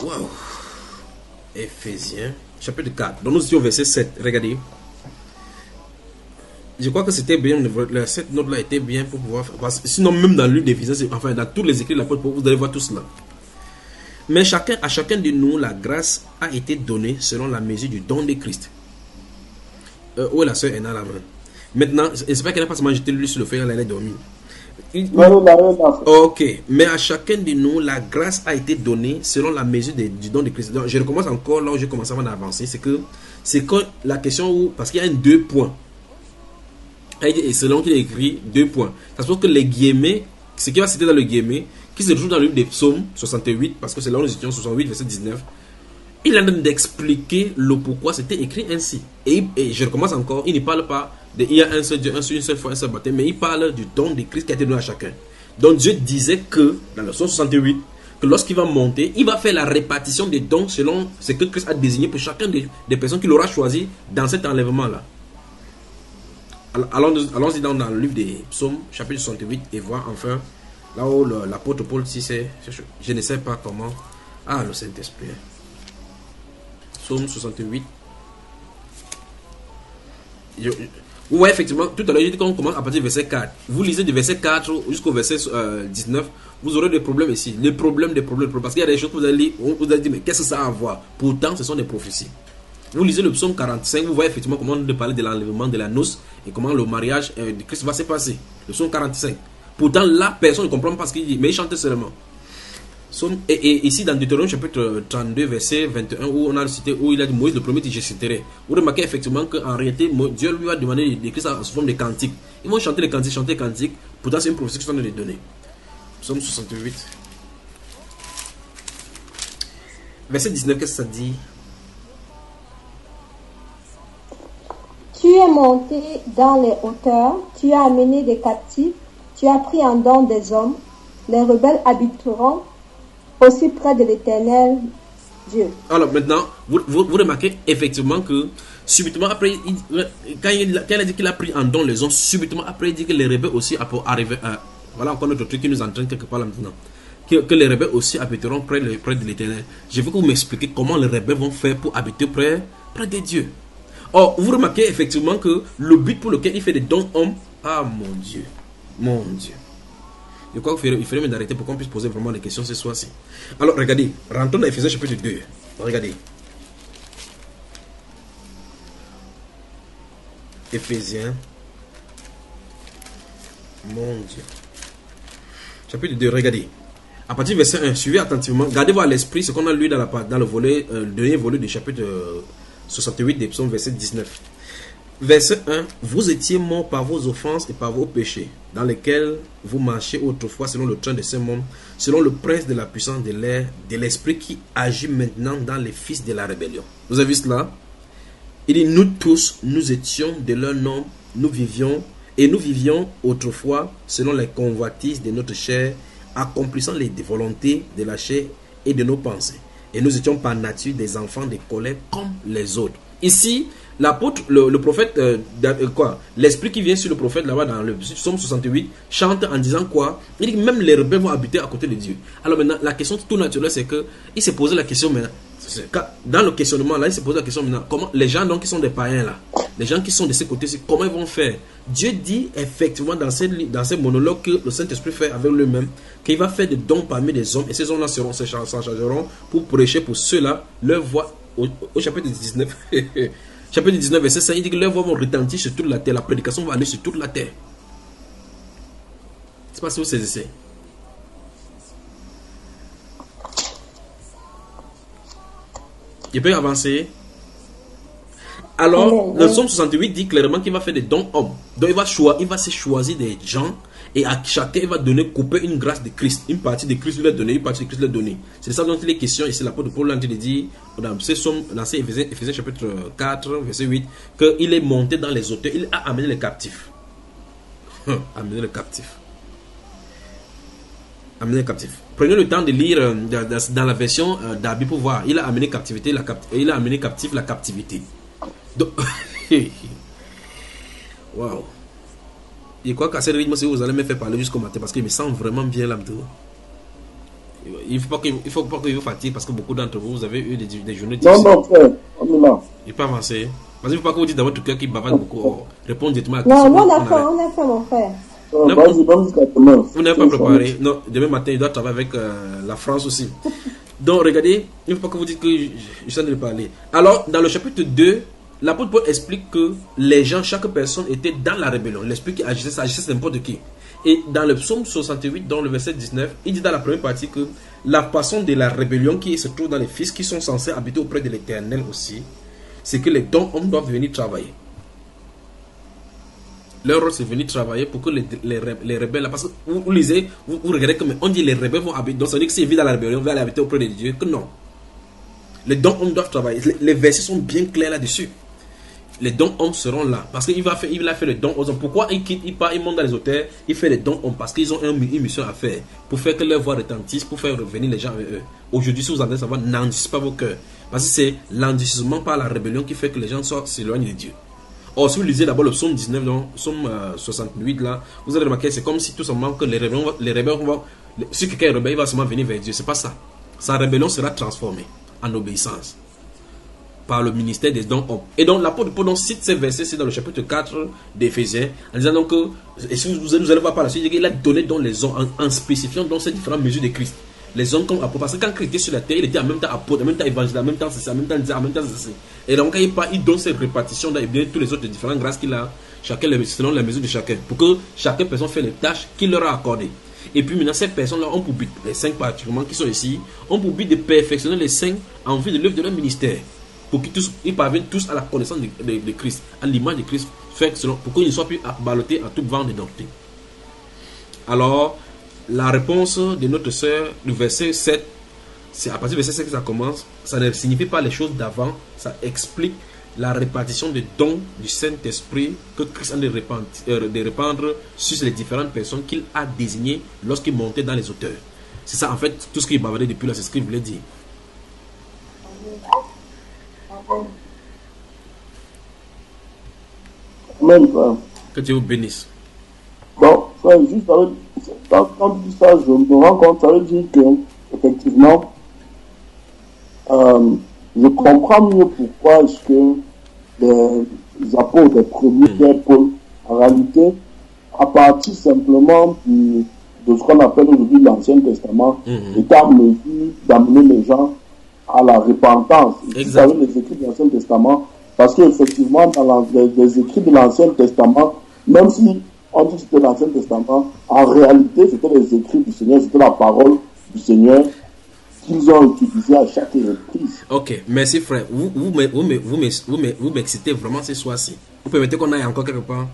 Wow. Éphésiens, chapitre 4. Donc nous étions au verset 7. Regardez. Je crois que c'était bien, cette note-là était bien pour pouvoir faire. Parce que sinon, même dans l'une des Éphésiens, enfin dans tous les écrits de l'apôtre Paul, vous allez voir tout cela. Mais à chacun de nous, la grâce a été donnée selon la mesure du don de Christ. Où est la sœur Enna là-bas? Maintenant, c'est pas qu'elle n'a pas seulement jeté l'huile sur le feu, elle allait dormir. Ok, mais à chacun de nous, la grâce a été donnée selon la mesure du don de Christ. Donc, je recommence encore là où j'ai commencé avant d'avancer. C'est que la question où, parce qu'il y a 2 points. Et selon qu'il a écrit 2 points. Ça se trouve que les guillemets, ce qui va citer dans le guillemet, qui se trouve dans le livre des psaumes 68, parce que c'est là où nous étions 68, verset 19. Il a même d'expliquer le pourquoi c'était écrit ainsi. Et je recommence encore, il ne parle pas de il y a un seul Dieu, une seule foi, un seul baptême, mais il parle du don de Christ qui a été donné à chacun. Donc Dieu disait que, dans le psaume 68, que lorsqu'il va monter, il va faire la répartition des dons selon ce que Christ a désigné pour chacun des personnes qu'il aura choisi dans cet enlèvement-là. Allons-y dans le livre des psaumes, chapitre 68, et voir enfin, là où l'apôtre Paul dit, je ne sais pas comment. Ah, le Saint-Esprit. Psaume 68. Vous voyez effectivement, tout à l'heure, j'ai dit qu'on commence à partir du verset 4. Vous lisez du verset 4 jusqu'au verset 19, vous aurez des problèmes ici. Les problèmes, parce qu'il y a des choses que vous allez lire, vous allez dire, mais qu'est-ce que ça a à voir? Pourtant, ce sont des prophéties. Vous lisez le psaume 45, vous voyez effectivement comment on parle de l'enlèvement de la noce et comment le mariage de Christ va se passer. Le psaume 45. Pourtant, là, personne ne comprend pas ce qu'il dit, mais il chante seulement. Et ici, dans Deutéronome chapitre 32, verset 21, où on a cité, où il a dit Moïse, le premier dit, je citerai. Vous remarquez effectivement qu'en réalité, Dieu lui a demandé d'écrire ça sous forme de cantiques. Ils vont chanter les cantiques. Pourtant, c'est une prophétie qu'ils sont en train de donner. Psaume 68. Verset 19, qu'est-ce que ça dit? Tu es monté dans les hauteurs, tu as amené des captifs, tu as pris en don des hommes, les rebelles habiteront aussi près de l'Éternel Dieu. Alors maintenant, vous remarquez effectivement que subitement après, quand il a dit qu'il a pris en don les hommes, subitement après il dit que les rebelles aussi arriver à... Voilà encore notre truc qui nous entraîne quelque part là maintenant. Que les rebelles aussi habiteront près de l'Éternel. Je veux que vous m'expliquiez comment les rebelles vont faire pour habiter près de Dieu. Or, vous remarquez effectivement que le but pour lequel il fait des dons hommes, ah mon Dieu. Je crois qu'il ferait mieux d'arrêter pour qu'on puisse poser vraiment des questions ce soir-ci. Alors, regardez, rentrons dans Éphésiens chapitre 2. Regardez. Éphésiens. Mon Dieu. Chapitre 2, regardez. À partir du verset 1, suivez attentivement. Gardez-vous à l'esprit ce qu'on a lu dans le volet, le dernier volet du chapitre 68 des psaumes, verset 19. Verset 1. Vous étiez morts par vos offenses et par vos péchés, dans lesquels vous marchiez autrefois selon le train de ce monde, selon le prince de la puissance de l'air, de l'esprit qui agit maintenant dans les fils de la rébellion. Vous avez vu cela? Il dit, nous tous, nous étions de leur nom, nous vivions autrefois selon les convoitises de notre chair, accomplissant les volontés de la chair et de nos pensées. Et nous étions par nature des enfants de colère comme les autres. Ici, l'apôtre, le prophète, l'esprit qui vient sur le prophète là-bas dans le psaume 68 chante en disant quoi? Il dit que même les rebelles vont habiter à côté de Dieu. Alors maintenant, la question tout naturelle, c'est que il s'est posé la question maintenant. Dans le questionnement là, il s'est posé la question maintenant. Comment les gens donc qui sont des païens là, les gens qui sont de ce côté-ci, comment ils vont faire? Dieu dit effectivement dans ces monologues que le Saint-Esprit fait avec lui-même qu'il va faire des dons parmi les hommes et ces hommes-là s'en chargeront pour prêcher pour ceux-là leur voix au chapitre 19. Chapitre 19, verset 5, il dit que leurs voix vont retentir sur toute la terre. La prédication va aller sur toute la terre. Je ne sais pas si vous saisissez. Je peux avancer. Alors, le psaume 68 dit clairement qu'il va faire des dons hommes. Donc, il va se choisir des gens et à chacun, il va couper une grâce de Christ. Une partie de Christ lui a donné, une partie de Christ lui a donné. C'est de ça dont il est question ici. L'apôtre Paul a dit dans ces Éphésiens chapitre 4, verset 8, qu'il est monté dans les hauteurs, il a amené les captifs. Amené les captifs. Prenez le temps de lire dans la version d'Abi pour voir. Il a amené captivité, il a amené captif la captivité. Donc, waouh. Je crois qu'à ce rythme, si vous allez me faire parler jusqu'au matin, parce qu'il me sent vraiment bien là-dedans. Il ne faut pas que vous fatiguez, parce que beaucoup d'entre vous, vous avez eu des journées difficiles. Non, frère, on est là. Il peut avancer. Parce qu'il ne faut pas que vous dites dans votre cœur qu'il bavarde beaucoup. Répondez directement à la question. Non, on a fait, mon frère. Vous n'avez pas préparé. Non, demain matin, il doit travailler avec la France aussi. Donc, regardez, il ne faut pas que vous dites que je suis en train de parler. Alors, dans le chapitre 2, l'apôtre Paul explique que les gens, chaque personne était dans la rébellion. L'esprit qui agissait n'importe qui. Et dans le psaume 68, dans le verset 19, il dit dans la première partie que la façon de la rébellion qui se trouve dans les fils qui sont censés habiter auprès de l'Éternel aussi, c'est que les dons hommes doivent venir travailler. Leur rôle, c'est venir travailler pour que les rebelles, parce que vous lisez, vous regardez comme on dit les rebelles vont habiter. Donc ça veut dire que s'ils vivent dans la rébellion, ils vont aller habiter auprès de Dieu. Que non. Les dons hommes doivent travailler. Les versets sont bien clairs là-dessus. Les dons hommes seront là. Parce qu'il a fait le don aux hommes. Pourquoi il quitte, il part, il monte dans les hauteurs, il fait les dons hommes? Parce qu'ils ont une mission à faire. Pour faire que leur voix retentisse, pour faire revenir les gens avec eux. Aujourd'hui, si vous entendez savoir, n'endurcissez pas vos cœurs. Parce que c'est l'endurcissement par la rébellion qui fait que les gens s'éloignent de Dieu. Or, si vous lisez d'abord le psaume 19, donc, psaume 68, là, vous allez remarquer, c'est comme si tout simplement que les rebelles vont, si quelqu'un est rebelle, il va seulement venir vers Dieu. C'est pas ça. Sa rébellion sera transformée en obéissance. par le ministère des dons hommes. Et donc l'apôtre Paul cite ces versets, c'est dans le chapitre 4 d'Éphésiens, en disant donc que, et si vous allez voir par la suite, il a donné dans les hommes en spécifiant dans ces différentes mesures de Christ. Les hommes comme apôtres, parce que quand Christ était sur la terre, il était en même temps apôtre, en même temps évangile, en même temps c'est ça, en même temps disait, en même temps c'est ça. Et donc quand il donne cette répartition là, et bien tous les autres différentes grâces qu'il a, chacun selon la mesure de chacun, pour que chaque personne fait les tâches qu'il leur a accordées. Et puis maintenant, ces personnes-là ont pour but, les 5 particulièrement qui sont ici, ont pour but de perfectionner les 5 en vue de l'œuvre de leur ministère. Pour qu'ils parviennent tous à la connaissance de Christ, à l'image de Christ, pour qu'ils ne soient plus ballottés à tout vent de doctrine. Alors, la réponse de notre sœur, du verset 7, c'est à partir du verset 7 que ça commence. Ça ne signifie pas les choses d'avant, ça explique la répartition des dons du Saint-Esprit que Christ a de répandre sur les différentes personnes qu'il a désignées lorsqu'il montait dans les hauteurs. C'est ça en fait tout ce qu'il bavardait depuis là, c'est ce qu'il voulait dire. Amen, frère. Que Dieu vous bénisse. Bon, frère, juste avec, quand tu dis ça, je me rends compte, ça veut dire que, effectivement, je comprends mieux pourquoi est-ce que les apôtres, les premiers Paul, en réalité, à partir simplement de ce qu'on appelle aujourd'hui l'Ancien Testament, étaient en mesure d'amener les gens à la repentance. Vous savez, les écrits de l'Ancien Testament, parce qu'effectivement, dans les écrits de l'Ancien Testament, même si on dit que c'était l'Ancien Testament, en réalité, c'était les écrits du Seigneur, c'était la parole du Seigneur qu'ils ont utilisé à chaque reprise. Ok, merci frère. Vous m'excitez vraiment ce soir-ci. Vous permettez qu'on aille encore quelque part?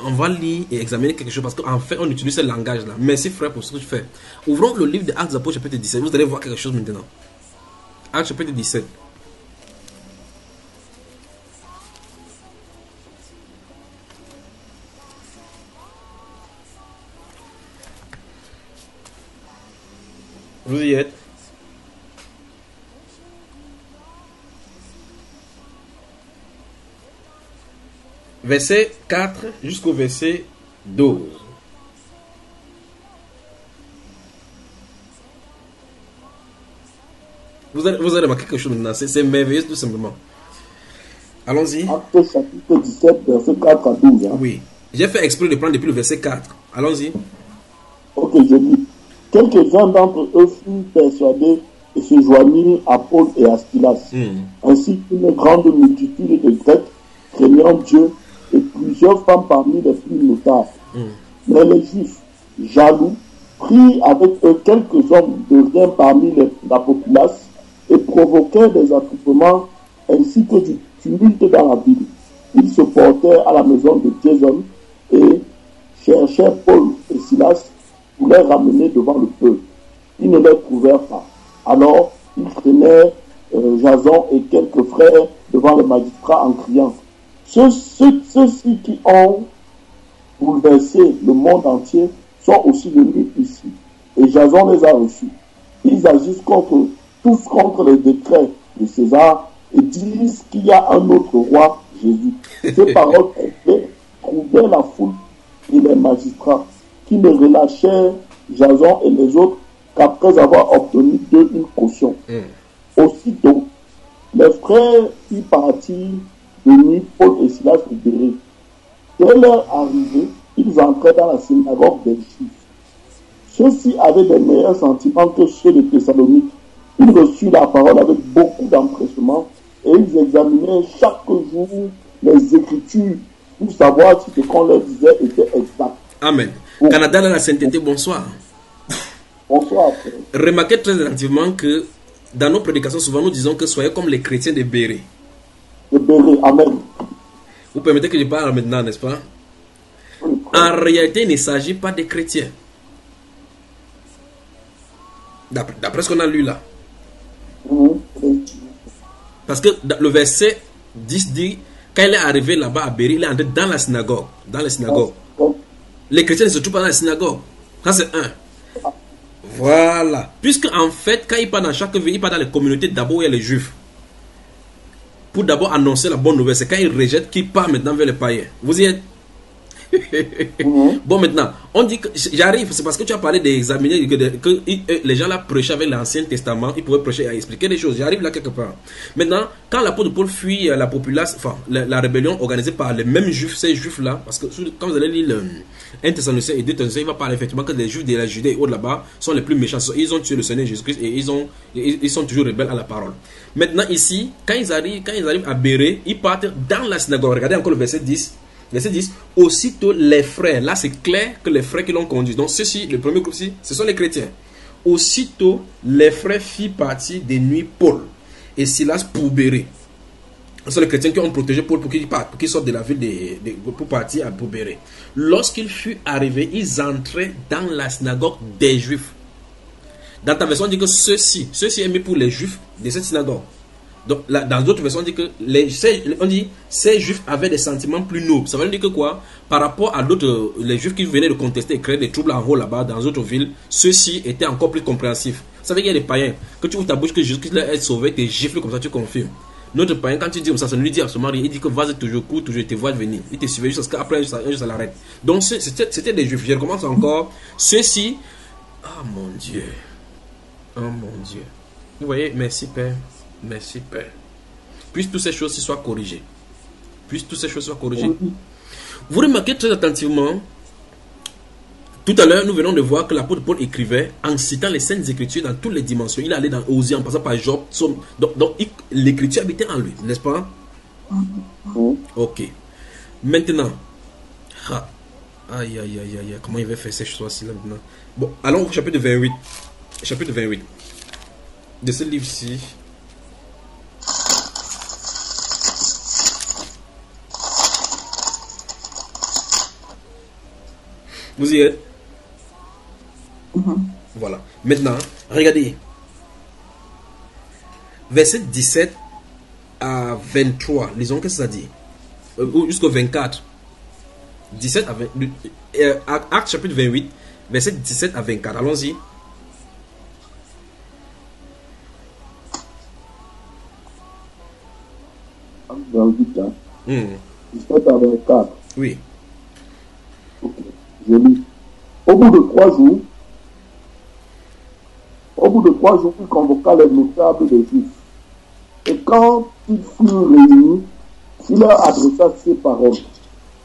On va lire et examiner quelque chose parce qu'en fait, on utilise ce langage-là. Merci frère pour ce que tu fais. Ouvrons le livre de Actes des Apôtres, chapitre 17. Vous allez voir quelque chose maintenant. Actes, chapitre 17. Vous y êtes? Verset 4 jusqu'au verset 12. Vous allez remarquer quelque chose maintenant. C'est merveilleux tout simplement. Allons-y. Actes chapitre 17, verset 4 à 12. Hein? Oui. J'ai fait exprès de prendre depuis le verset 4. Allons-y. Ok, je lis. Quelques-uns d'entre eux furent persuadés et se joignirent à Paul et à Silas, ainsi qu'une grande multitude de Grecs craignant Dieu et plusieurs femmes parmi les plus notables. Mais les Juifs, jaloux, prirent avec eux quelques hommes de rien parmi la populace et provoquèrent des attroupements ainsi que du tumulte dans la ville. Ils se portèrent à la maison de Jason et cherchèrent Paul et Silas pour les ramener devant le peuple. Ils ne les trouvèrent pas. Alors, ils traînèrent Jason et quelques frères devant les magistrats en criant: Ceux-ci qui ont bouleversé le monde entier sont aussi venus ici. Et Jason les a reçus. Ils agissent tous contre les décrets de César et disent qu'il y a un autre roi, Jésus. Ces paroles trouvaient la foule et les magistrats, qui ne relâchèrent Jason et les autres qu'après avoir obtenu d'eux une caution. Aussitôt, les frères y partirent de nuit, Paul et Silas libérés. Dès leur arrivée, ils entraient dans la synagogue des Juifs. Ceux-ci avaient des meilleurs sentiments que ceux de Thessalonique. Ils reçurent la parole avec beaucoup d'empressement et ils examinaient chaque jour les Écritures pour savoir si ce qu'on leur disait était exact. Amen. Canada dans la sainteté, bonsoir. Bonsoir. Remarquez très attentivement que dans nos prédications, souvent nous disons que soyez comme les chrétiens de Béret. De Béret, amen. Vous permettez que je parle maintenant, n'est-ce pas? En réalité, il ne s'agit pas des chrétiens. D'après ce qu'on a lu là. Parce que le verset 10 dit, quand il est arrivé là-bas à Béret, il est entré dans la synagogue. Dans la synagogue. Les chrétiens ne se trouvent pas dans la synagogue. Ça c'est un. Voilà. Puisque en fait, quand il part dans chaque ville, il part dans les communautés d'abord où il y a les juifs. Pour d'abord annoncer la bonne nouvelle. C'est quand il rejette qu'il part maintenant vers les païens. Vous y êtes? Bon, maintenant, on dit que j'arrive, c'est parce que tu as parlé d'examiner que les gens là prêchaient avec l'Ancien Testament, ils pouvaient prêcher et expliquer des choses. J'arrive là quelque part. Maintenant, quand l'apôtre Paul fuit la population, enfin, la rébellion organisée par les mêmes juifs, ces juifs-là, parce que quand vous allez lire 1 Thessaloniciens et 2 Thessaloniciens, il va parler effectivement que les juifs de la Judée et autres là-bas sont les plus méchants. Ils ont tué le Seigneur Jésus-Christ et ils sont toujours rebelles à la parole. Maintenant, ici, quand ils arrivent à Bérée, ils partent dans la synagogue. Regardez encore le verset 10. Verset 10, aussitôt les frères, là c'est clair que les frères qui l'ont conduit, donc ceux-ci, le premier groupe-ci, ce sont les chrétiens. Aussitôt les frères firent partie des nuits Paul et Silas pour Bérée. Ce sont les chrétiens qui ont protégé Paul pour qu'il parte, pour qu'il sorte de la ville pour partir pour Bérée. Lorsqu'il fut arrivé, ils entraient dans la synagogue des juifs. Dans ta version, on dit que ceci est mis pour les juifs de cette synagogue. Donc, là, dans d'autres versions, on dit que ces juifs avaient des sentiments plus nobles. Ça veut dire que quoi? Par rapport à d'autres, les juifs qui venaient de contester et créer des troubles en haut là-bas, dans d'autres villes, ceux-ci étaient encore plus compréhensifs. Vous savez qu'il y a des païens, que tu ouvres ta bouche que Jésus-Christ est sauvé, t'es gifles comme ça, tu confirmes. Notre païen, quand tu dis comme ça ne lui dit absolument rien. Il dit que vas-y toujours court, toujours te vois venir. Il te suivait jusqu'à après, un jour ça l'arrête. Donc, c'était des juifs. Je recommence encore. Ceux-ci, oh mon Dieu. Oh mon Dieu. Vous voyez, merci Père. Merci Père. Puisse toutes ces choses soient corrigées. Puisse toutes ces choses soient corrigées. Vous remarquez très attentivement, tout à l'heure, nous venons de voir que l'apôtre Paul écrivait en citant les Saintes Écritures dans toutes les dimensions. Il allait dans Osée en passant par Job. Donc l'écriture habitait en lui, n'est-ce pas? Ok. Maintenant, aïe, comment il va faire ces choses-ci là maintenant? Bon, allons au chapitre 28. Chapitre 28 de ce livre-ci. Vous y êtes? Voilà. Maintenant, regardez. Verset 17 à 23. Lisons qu'est-ce que ça dit. Jusqu'au 24. 17 à 20. Acte chapitre 28. Verset 17 à 24. Allons-y. Acte 28, hein? 17 à 24. Oui. Ok. Je lis. Au bout de 3 jours, il convoqua les notables des Juifs. Et quand ils furent réunis, il leur adressa ces paroles.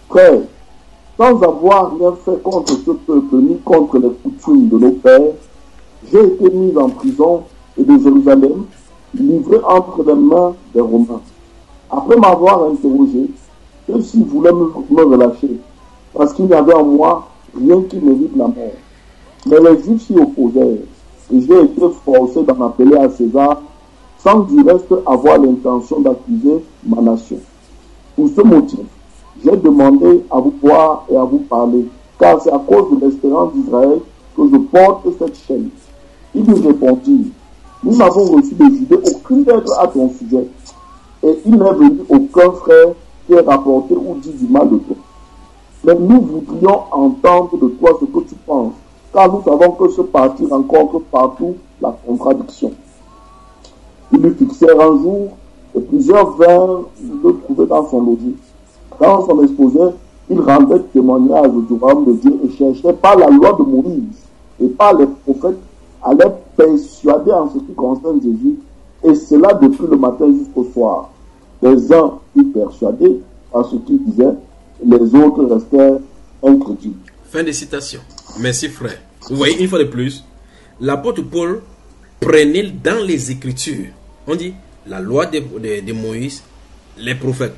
Frères, sans avoir rien fait contre ce peuple ni contre les coutumes de nos pères, j'ai été mis en prison et de Jérusalem, livré entre les mains des Romains. Après m'avoir interrogé, ceux-ci voulaient me relâcher, parce qu'il n'y avait en moi rien qui mérite la mort. Mais les Juifs s'y opposèrent, et j'ai été forcé d'en appeler à César, sans du reste avoir l'intention d'accuser ma nation. Pour ce motif, j'ai demandé à vous voir et à vous parler, car c'est à cause de l'espérance d'Israël que je porte cette chaîne. Ils lui répondirent, nous n'avons reçu de Judée aucune lettre à ton sujet, et il n'est venu aucun frère qui ait rapporté ou dit du mal de toi. Mais nous voudrions entendre de toi ce que tu penses, car nous savons que ce parti rencontre partout la contradiction. Ils lui fixèrent un jour, et plusieurs vinrent le trouver dans son logis. Dans son exposé, il rendait témoignage du royaume de Dieu et cherchait par la loi de Moïse et par les prophètes à les persuader en ce qui concerne Jésus, et cela depuis le matin jusqu'au soir. Les uns furent persuadés par ce qu'ils disaient, les autres restèrent incrédules. Fin de citation. Merci frère. Vous voyez, une fois de plus, l'apôtre Paul prenait dans les Écritures, on dit, la loi de Moïse, les prophètes.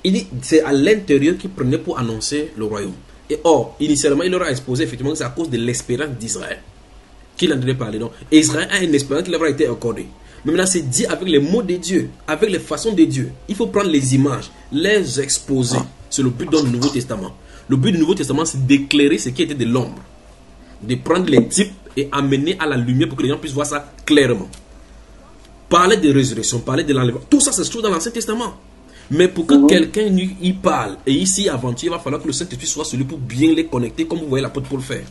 Il dit, c'est à l'intérieur qu'il prenait pour annoncer le royaume. Et or, initialement, il leur a exposé effectivement que c'est à cause de l'espérance d'Israël qu'il entendait parler. Donc, Israël a une espérance qui leur a été accordée. Mais maintenant, c'est dit avec les mots de Dieu, avec les façons de Dieu. Il faut prendre les images, les exposer. C'est le but du Nouveau Testament. Le but du Nouveau Testament, c'est d'éclairer ce qui était de l'ombre. De prendre les types et amener à la lumière pour que les gens puissent voir ça clairement. Parler de résurrection, parler de l'enlèvement. Tout ça, c'est trouve dans l'Ancien Testament. Mais pour que quelqu'un y parle et ici aventure, il va falloir que le Saint-Esprit soit celui pour bien les connecter, comme vous voyez l'apôtre Paul faire.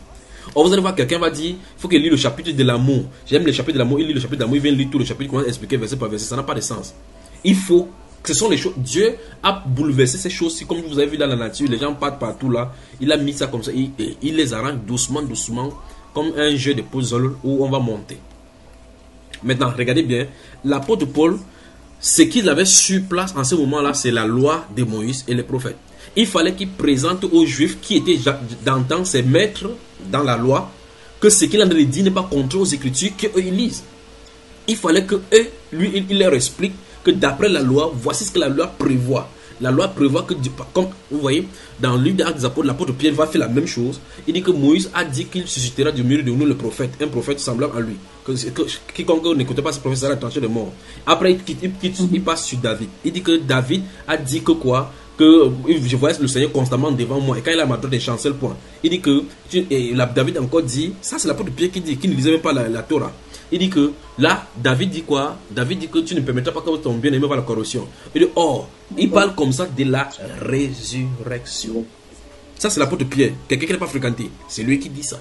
Or, vous allez voir, quelqu'un va dire, il faut qu'il lit le chapitre de l'amour. J'aime le chapitre de l'amour, il lit le chapitre de l'amour, il vient lire tout le chapitre, il commence à expliquer verset par verset. Ça n'a pas de sens. Il faut Ce sont les choses. Dieu a bouleversé ces choses-ci, comme vous avez vu dans la nature. Les gens partent partout là. Il a mis ça comme ça. Il les arrange doucement, doucement, comme un jeu de puzzle où on va monter. Maintenant, regardez bien. L'apôtre Paul, ce qu'il avait sur place en ce moment-là, c'est la loi de Moïse et les prophètes. Il fallait qu'il présente aux Juifs qui étaient d'antan ses maîtres dans la loi que ce qu'il en a dit n'est pas contraire aux Écritures qu'eux ils lisent. Il fallait que eux, lui, il leur explique que d'après la loi, voici ce que la loi prévoit. La loi prévoit que, comme vous voyez, dans le livre des Actes des Apôtres, l'apôtre Pierre va faire la même chose. Il dit que Moïse a dit qu'il suscitera du milieu de nous le prophète, un prophète semblable à lui. Que quiconque n'écoutait pas ce prophète sera tranché de mort. Après, il passe sur David. Il dit que David a dit que quoi? Que je voyais le Seigneur constamment devant moi. Et quand il a ma droite, il chancelle point. Il dit que, David encore dit, ça c'est l'apôtre Pierre qui dit, qui ne lisait même pas la Torah. Il dit que là, David dit quoi? David dit que tu ne permettras pas que ton bien-aimé va à la corruption. Il dit, oh, il parle comme ça de la résurrection. Ça, c'est l'apôtre Pierre. Quelqu'un qui n'est pas fréquenté. C'est lui qui dit ça.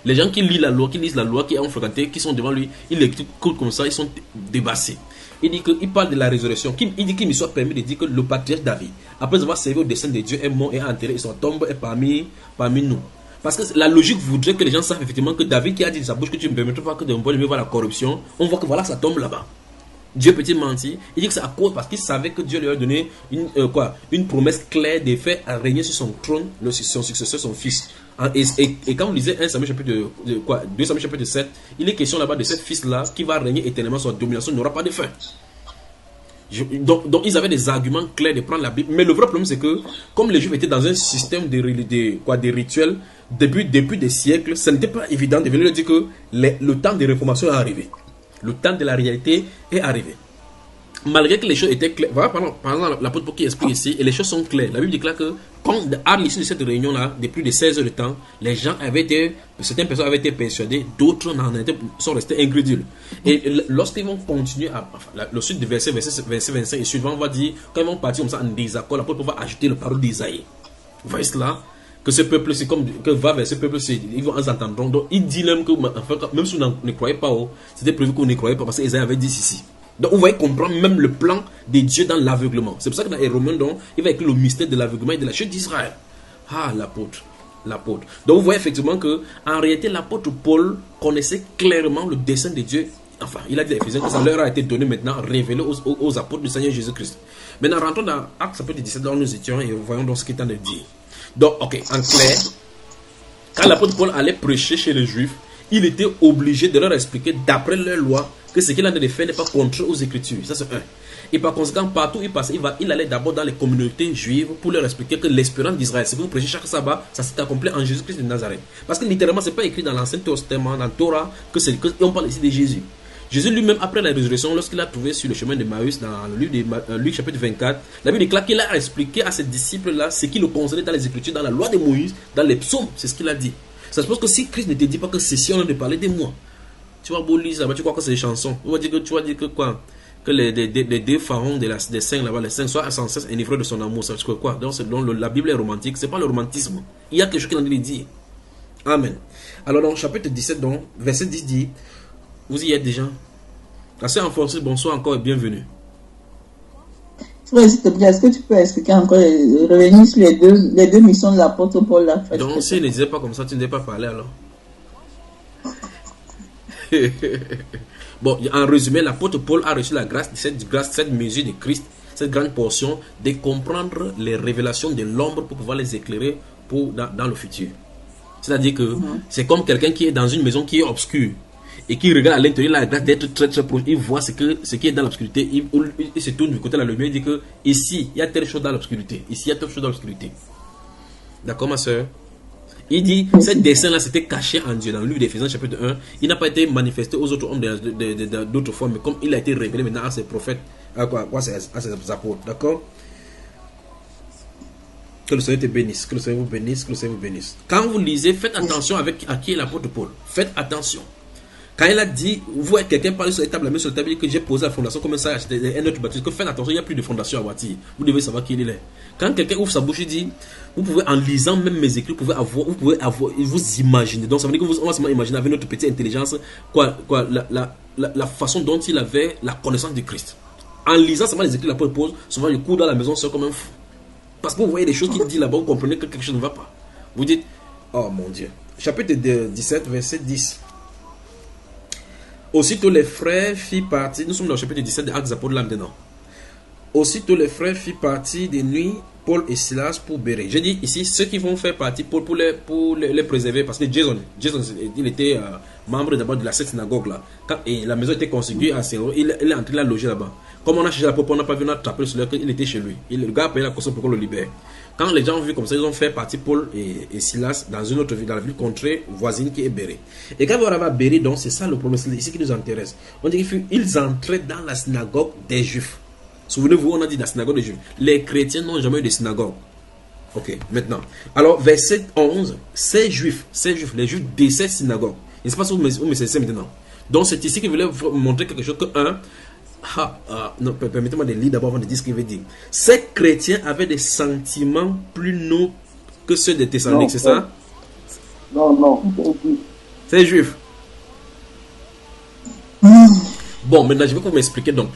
Les gens qui lisent la loi, qui ont fréquenté, qui sont devant lui, ils l'écoutent comme ça, ils sont débassés. Il dit qu'il parle de la résurrection. Il dit qu'il me soit permis de dire que le patriarche David, après avoir servi au dessein de Dieu, est mort et enterré, et son tombe est parmi nous. Parce que la logique voudrait que les gens savent effectivement que David qui a dit de sa bouche que tu ne me permettras pas que de mon bon aimé va à la corruption, on voit que voilà, ça tombe là-bas. Dieu peut-il mentir? Il dit que c'est à cause parce qu'il savait que Dieu lui a donné une promesse claire de faire régner sur son trône son successeur, son fils. Et quand vous lisez 2 Samuel chapitre 7, il est question là-bas de ce fils-là qui va régner éternellement, sa domination n'aura pas de fin. Donc ils avaient des arguments clairs de prendre la Bible. Mais le vrai problème c'est que comme les Juifs étaient dans un système de rituels depuis des siècles, ce n'était pas évident de venir leur dire que le temps de réformation est arrivé. Le temps de la réalité est arrivé. Malgré que les choses étaient claires. Voilà, par exemple, l'apôtre Paul qui explique ici, et les choses sont claires. La Bible déclare que, à l'issue de cette réunion-là, de plus de 16 heures de temps, les gens certaines personnes avaient été persuadées, d'autres sont restés incrédules. Et lorsqu'ils vont continuer le suite du verset 25 et suivant, on va dire, quand ils vont partir comme ça en désaccord, l'apôtre Paul va ajouter le parole d'Isaïe. Vous voyez cela? Que ce peuple, c'est comme que va vers ce peuple, ils vont entendre. Donc il dit même que, même si vous ne croyez pas, c'était prévu qu'on ne croyait pas parce qu'Isaïe avait dit ceci. Donc vous voyez comprendre même le plan de Dieu dans l'aveuglement. C'est pour ça que dans les Romains, il va écrire le mystère de l'aveuglement et de la chute d'Israël. Ah, l'apôtre. Donc vous voyez effectivement que en réalité l'apôtre Paul connaissait clairement le dessein de Dieu. Enfin, il a dit à Éphésiens que ça leur a été donné maintenant, révélé aux apôtres du Seigneur Jésus-Christ. Maintenant, rentrons dans Actes chapitre 17, là où nous étions, et voyons donc ce qu'il est en train de dire. Donc, ok, en clair, quand l'apôtre Paul allait prêcher chez les Juifs, il était obligé de leur expliquer d'après leur loi que ce qu'il a de faire n'est pas contraire aux Écritures. Ça, c'est un. Et par conséquent, partout où il passait, il allait d'abord dans les communautés juives pour leur expliquer que l'espérance d'Israël, ce que vous prêchez chaque sabbat, ça s'est accompli en Jésus-Christ de Nazareth. Parce que littéralement, ce n'est pas écrit dans l'Ancien Testament, dans la Torah, on parle ici de Jésus. Jésus lui-même, après la résurrection, lorsqu'il a trouvé sur le chemin de Maüs, dans le livre de Luc chapitre 24, la Bible déclare qu'il a expliqué à ses disciples-là ce qui le concernait dans les Écritures, dans la loi de Moïse, dans les psaumes. C'est ce qu'il a dit. Ça se pose que si Christ ne te dit pas que ceci, on a de parler de moi. Tu vas beau lire ça, tu crois que c'est des chansons. Tu vas dire que quoi? Que les deux pharaons des saints là-bas, les saints soient sans cesse enivrés de son amour. Ça veut dire quoi? Donc la Bible est romantique, c'est pas le romantisme. Il y a quelque chose qu'il a dit dire. Amen. Alors dans chapitre 17, donc, verset 10 dit, vous y êtes déjà? Assez en français, bonsoir encore et bienvenue. Oui, s'il te plaît, est-ce que tu peux expliquer encore, revenir sur les deux missions de l'apôtre Paul là? Donc s'il ne disait pas comme ça, tu ne devais pas parler alors. Bon, en résumé, l'apôtre Paul a reçu la grâce, cette mesure de Christ, cette grande portion de comprendre les révélations de l'ombre pour pouvoir les éclairer dans le futur. C'est-à-dire que c'est comme quelqu'un qui est dans une maison qui est obscure et qui regarde à l'intérieur, la grâce d'être très très proche, il voit ce qui est dans l'obscurité, il se tourne du côté de la lumière, il dit que ici, il y a telle chose dans l'obscurité, ici, il y a telle chose dans l'obscurité. D'accord, ma soeur? Il dit, ce dessin-là, c'était caché en Dieu. Dans le livre d'Éphésiens, chapitre 1, il n'a pas été manifesté aux autres hommes d'autres fois, mais comme il a été révélé maintenant à ses prophètes, à ses apôtres. D'accord? Que le Seigneur te bénisse, que le Seigneur vous bénisse, que le Seigneur vous bénisse. Quand vous lisez, faites attention à qui est l'apôtre Paul. Faites attention. Quand il a dit, vous voyez quelqu'un parler sur la table, la main sur la table, que j'ai posé la fondation comme ça, un autre baptiste, que faites attention, il n'y a plus de fondation à bâtir. Vous devez savoir qui il est. Quand quelqu'un ouvre sa bouche, il dit, vous pouvez, en lisant même mes écrits, vous pouvez vous imaginer. Donc ça veut dire que on va seulement imaginer avec notre petite intelligence, la façon dont il avait la connaissance de Christ. En lisant seulement les écrits de l'apôtre Paul, souvent je cours dans la maison seul comme un fou. Parce que vous voyez des choses qu'il dit là-bas, vous comprenez que quelque chose ne va pas. Vous dites, oh mon Dieu. Chapitre 17, verset 10. Aussitôt les frères firent partie, nous sommes dans le chapitre 17 des Actes des Apôtres là maintenant. Aussitôt les frères firent partie des nuits, Paul et Silas pour Bérée. J'ai dit ici, ceux qui vont faire partie pour les préserver, parce que Jason il était membre d'abord de la cette synagogue là. Et la maison était constituée à Saint-Roch, il est entré là, loger là-bas. Comme on a cherché l'apôtre, on n'a pas vu, on a attrapé sur qu'il était chez lui. Le gars a payé la caution pour qu'on le libère. Quand les gens ont vu comme ça, ils ont fait partie Paul et Silas dans une autre ville, dans la ville contrée voisine qui est Bérée. Et quand vous arrivez à Bérée, donc c'est ça le problème, c'est ici qui nous intéresse. On dit qu'ils entraient dans la synagogue des Juifs. Souvenez-vous, on a dit la synagogue des Juifs. Les chrétiens n'ont jamais eu de synagogue. Ok, maintenant. Alors, verset 11, ces Juifs, les Juifs de ces synagogues. Il ne sait pas si vous me saisissez maintenant. Donc, c'est ici qu'il voulait vous montrer quelque chose que, non, permettez-moi de lire d'abord avant de dire ce qu'il veut dire. Ces chrétiens avaient des sentiments plus nobles que ceux des Thessaloniques, c'est ça? Non. Ces Juifs. Bon, maintenant, je vais vous m'expliquer donc.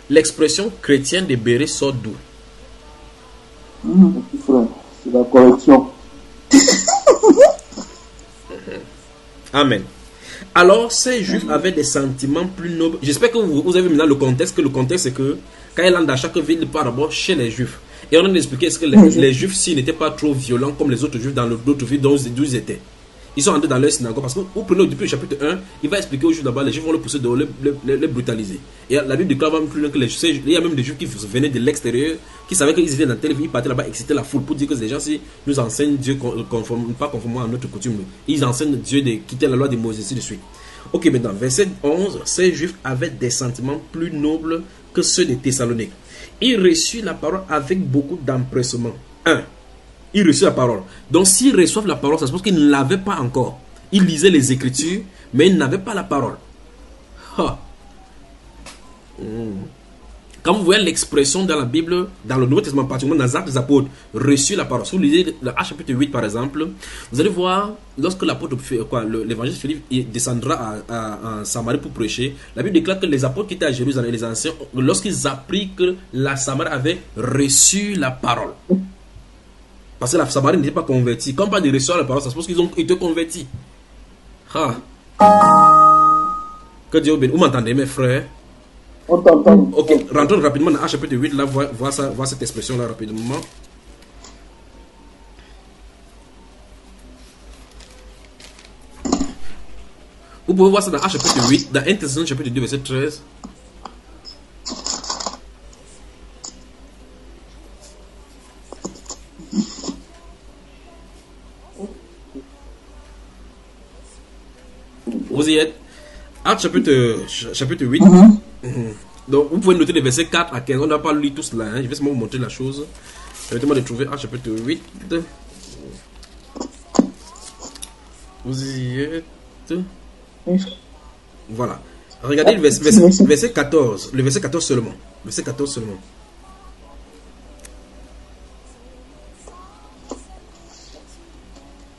L'expression chrétienne de Bérée sort d'où? C'est la correction. Amen. Alors, ces Juifs avaient des sentiments plus nobles. J'espère que vous avez maintenant le contexte. Que le contexte, c'est que quand il entre dans chaque ville, il part d'abord chez les Juifs. Et on a expliqué est-ce que les Juifs, s'ils n'étaient pas trop violents comme les autres Juifs dans d'autres villes d'où ils étaient. Ils sont entrés dans leur synagogue parce que vous prenez depuis le chapitre 1, il va expliquer aux Juifs là-bas, les Juifs vont le pousser dehors, les brutaliser. Et la Bible déclare même plus loin que il y a même des Juifs qui venaient de l'extérieur, qui savaient qu'ils étaient dans telle ville, ils partaient là-bas, excitaient la foule pour dire que les gens, si nous enseignent Dieu pas conformément à notre coutume, ils enseignent Dieu de quitter la loi de Moïse, ainsi de suite. Ok, maintenant, verset 11, ces Juifs avaient des sentiments plus nobles que ceux des Thessaloniques. Ils reçurent la parole avec beaucoup d'empressement. 1. Ils reçurent la parole. Donc, s'ils reçoivent la parole, ça se pose qu'ils ne l'avaient pas encore. Ils lisaient les Écritures, mais ils n'avaient pas la parole. Quand vous voyez l'expression dans la Bible, dans le Nouveau Testament, particulièrement dans les Actes des Apôtres, reçu la parole. Si vous lisez le chapitre 8 par exemple, vous allez voir, lorsque l'apôtre, l'évangéliste Philippe il descendra en Samarie pour prêcher, la Bible déclare que les apôtres qui étaient à Jérusalem, les anciens, lorsqu'ils apprirent que la Samarie avait reçu la parole. Parce que la Samarie n'était pas convertie. Quand on parle de recevoir la parole, ça se pose qu'ils ont été convertis. Que Dieu bénisse. Vous m'entendez, mes frères? On t'entend. Ok, rentrons rapidement dans chapitre 8, là, voir cette expression-là rapidement. Vous pouvez voir ça dans chapitre 8, dans 1 Thessaloniciens chapitre 2, verset 13. Vous y êtes? Actes chapitre 8. Donc, vous pouvez noter les versets 4 à 15. On n'a pas lu tout cela. Je vais seulement vous montrer la chose. Permettez-moi de trouver Actes chapitre 8. Vous y êtes? Voilà. Regardez le verset 14. Le verset 14 seulement. Verset 14 seulement.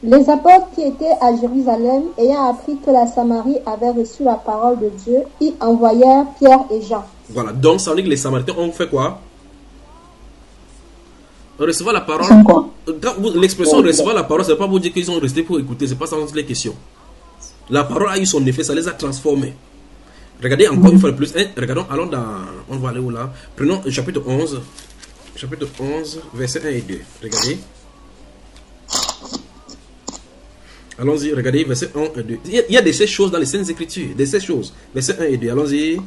Les apôtres qui étaient à Jérusalem, ayant appris que la Samarie avait reçu la parole de Dieu, y envoyèrent Pierre et Jean. Voilà, donc ça veut dire que les Samaritains ont fait quoi? Recevoir la parole. L'expression recevoir la parole, ça ne veut pas vous dire qu'ils sont restés pour écouter, c'est pas ça les questions. La parole a eu son effet, ça les a transformés. Regardez encore une fois de plus. Regardons, allons dans. On va aller où là? Prenons le chapitre 11. Chapitre 11, versets 1 et 2. Regardez. Allons-y, regardez, verset 1 et 2. Il y a de ces choses dans les Saintes Écritures. De ces choses. Verset 1 et 2. Allons-y.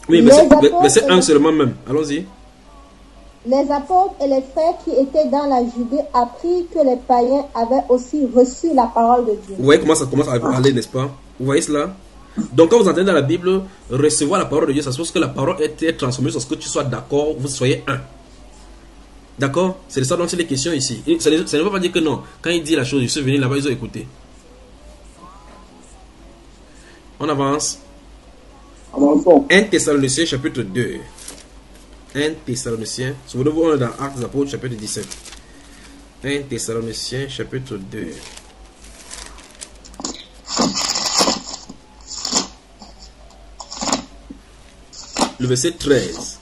Oui, verset 1 seulement même. Allons-y. Les apôtres et les frères qui étaient dans la Judée apprirent que les païens avaient aussi reçu la parole de Dieu. Vous voyez comment ça commence à aller, n'est-ce pas? Vous voyez cela? Donc quand vous entendez dans la Bible, recevoir la parole de Dieu, ça suppose que la parole est transformée sur ce que tu sois d'accord, vous soyez un. D'accord? C'est ça dont c'est les questions ici. Ça ne veut pas dire que non. Quand il dit la chose, je suis venu là-bas, ils ont écouté. On avance. 1 Thessaloniciens chapitre 2. 1 Thessaloniciens. Souvenez-vous, on est dans Actes des Apôtres chapitre 17. 1 Thessaloniciens chapitre 2. le verset 13.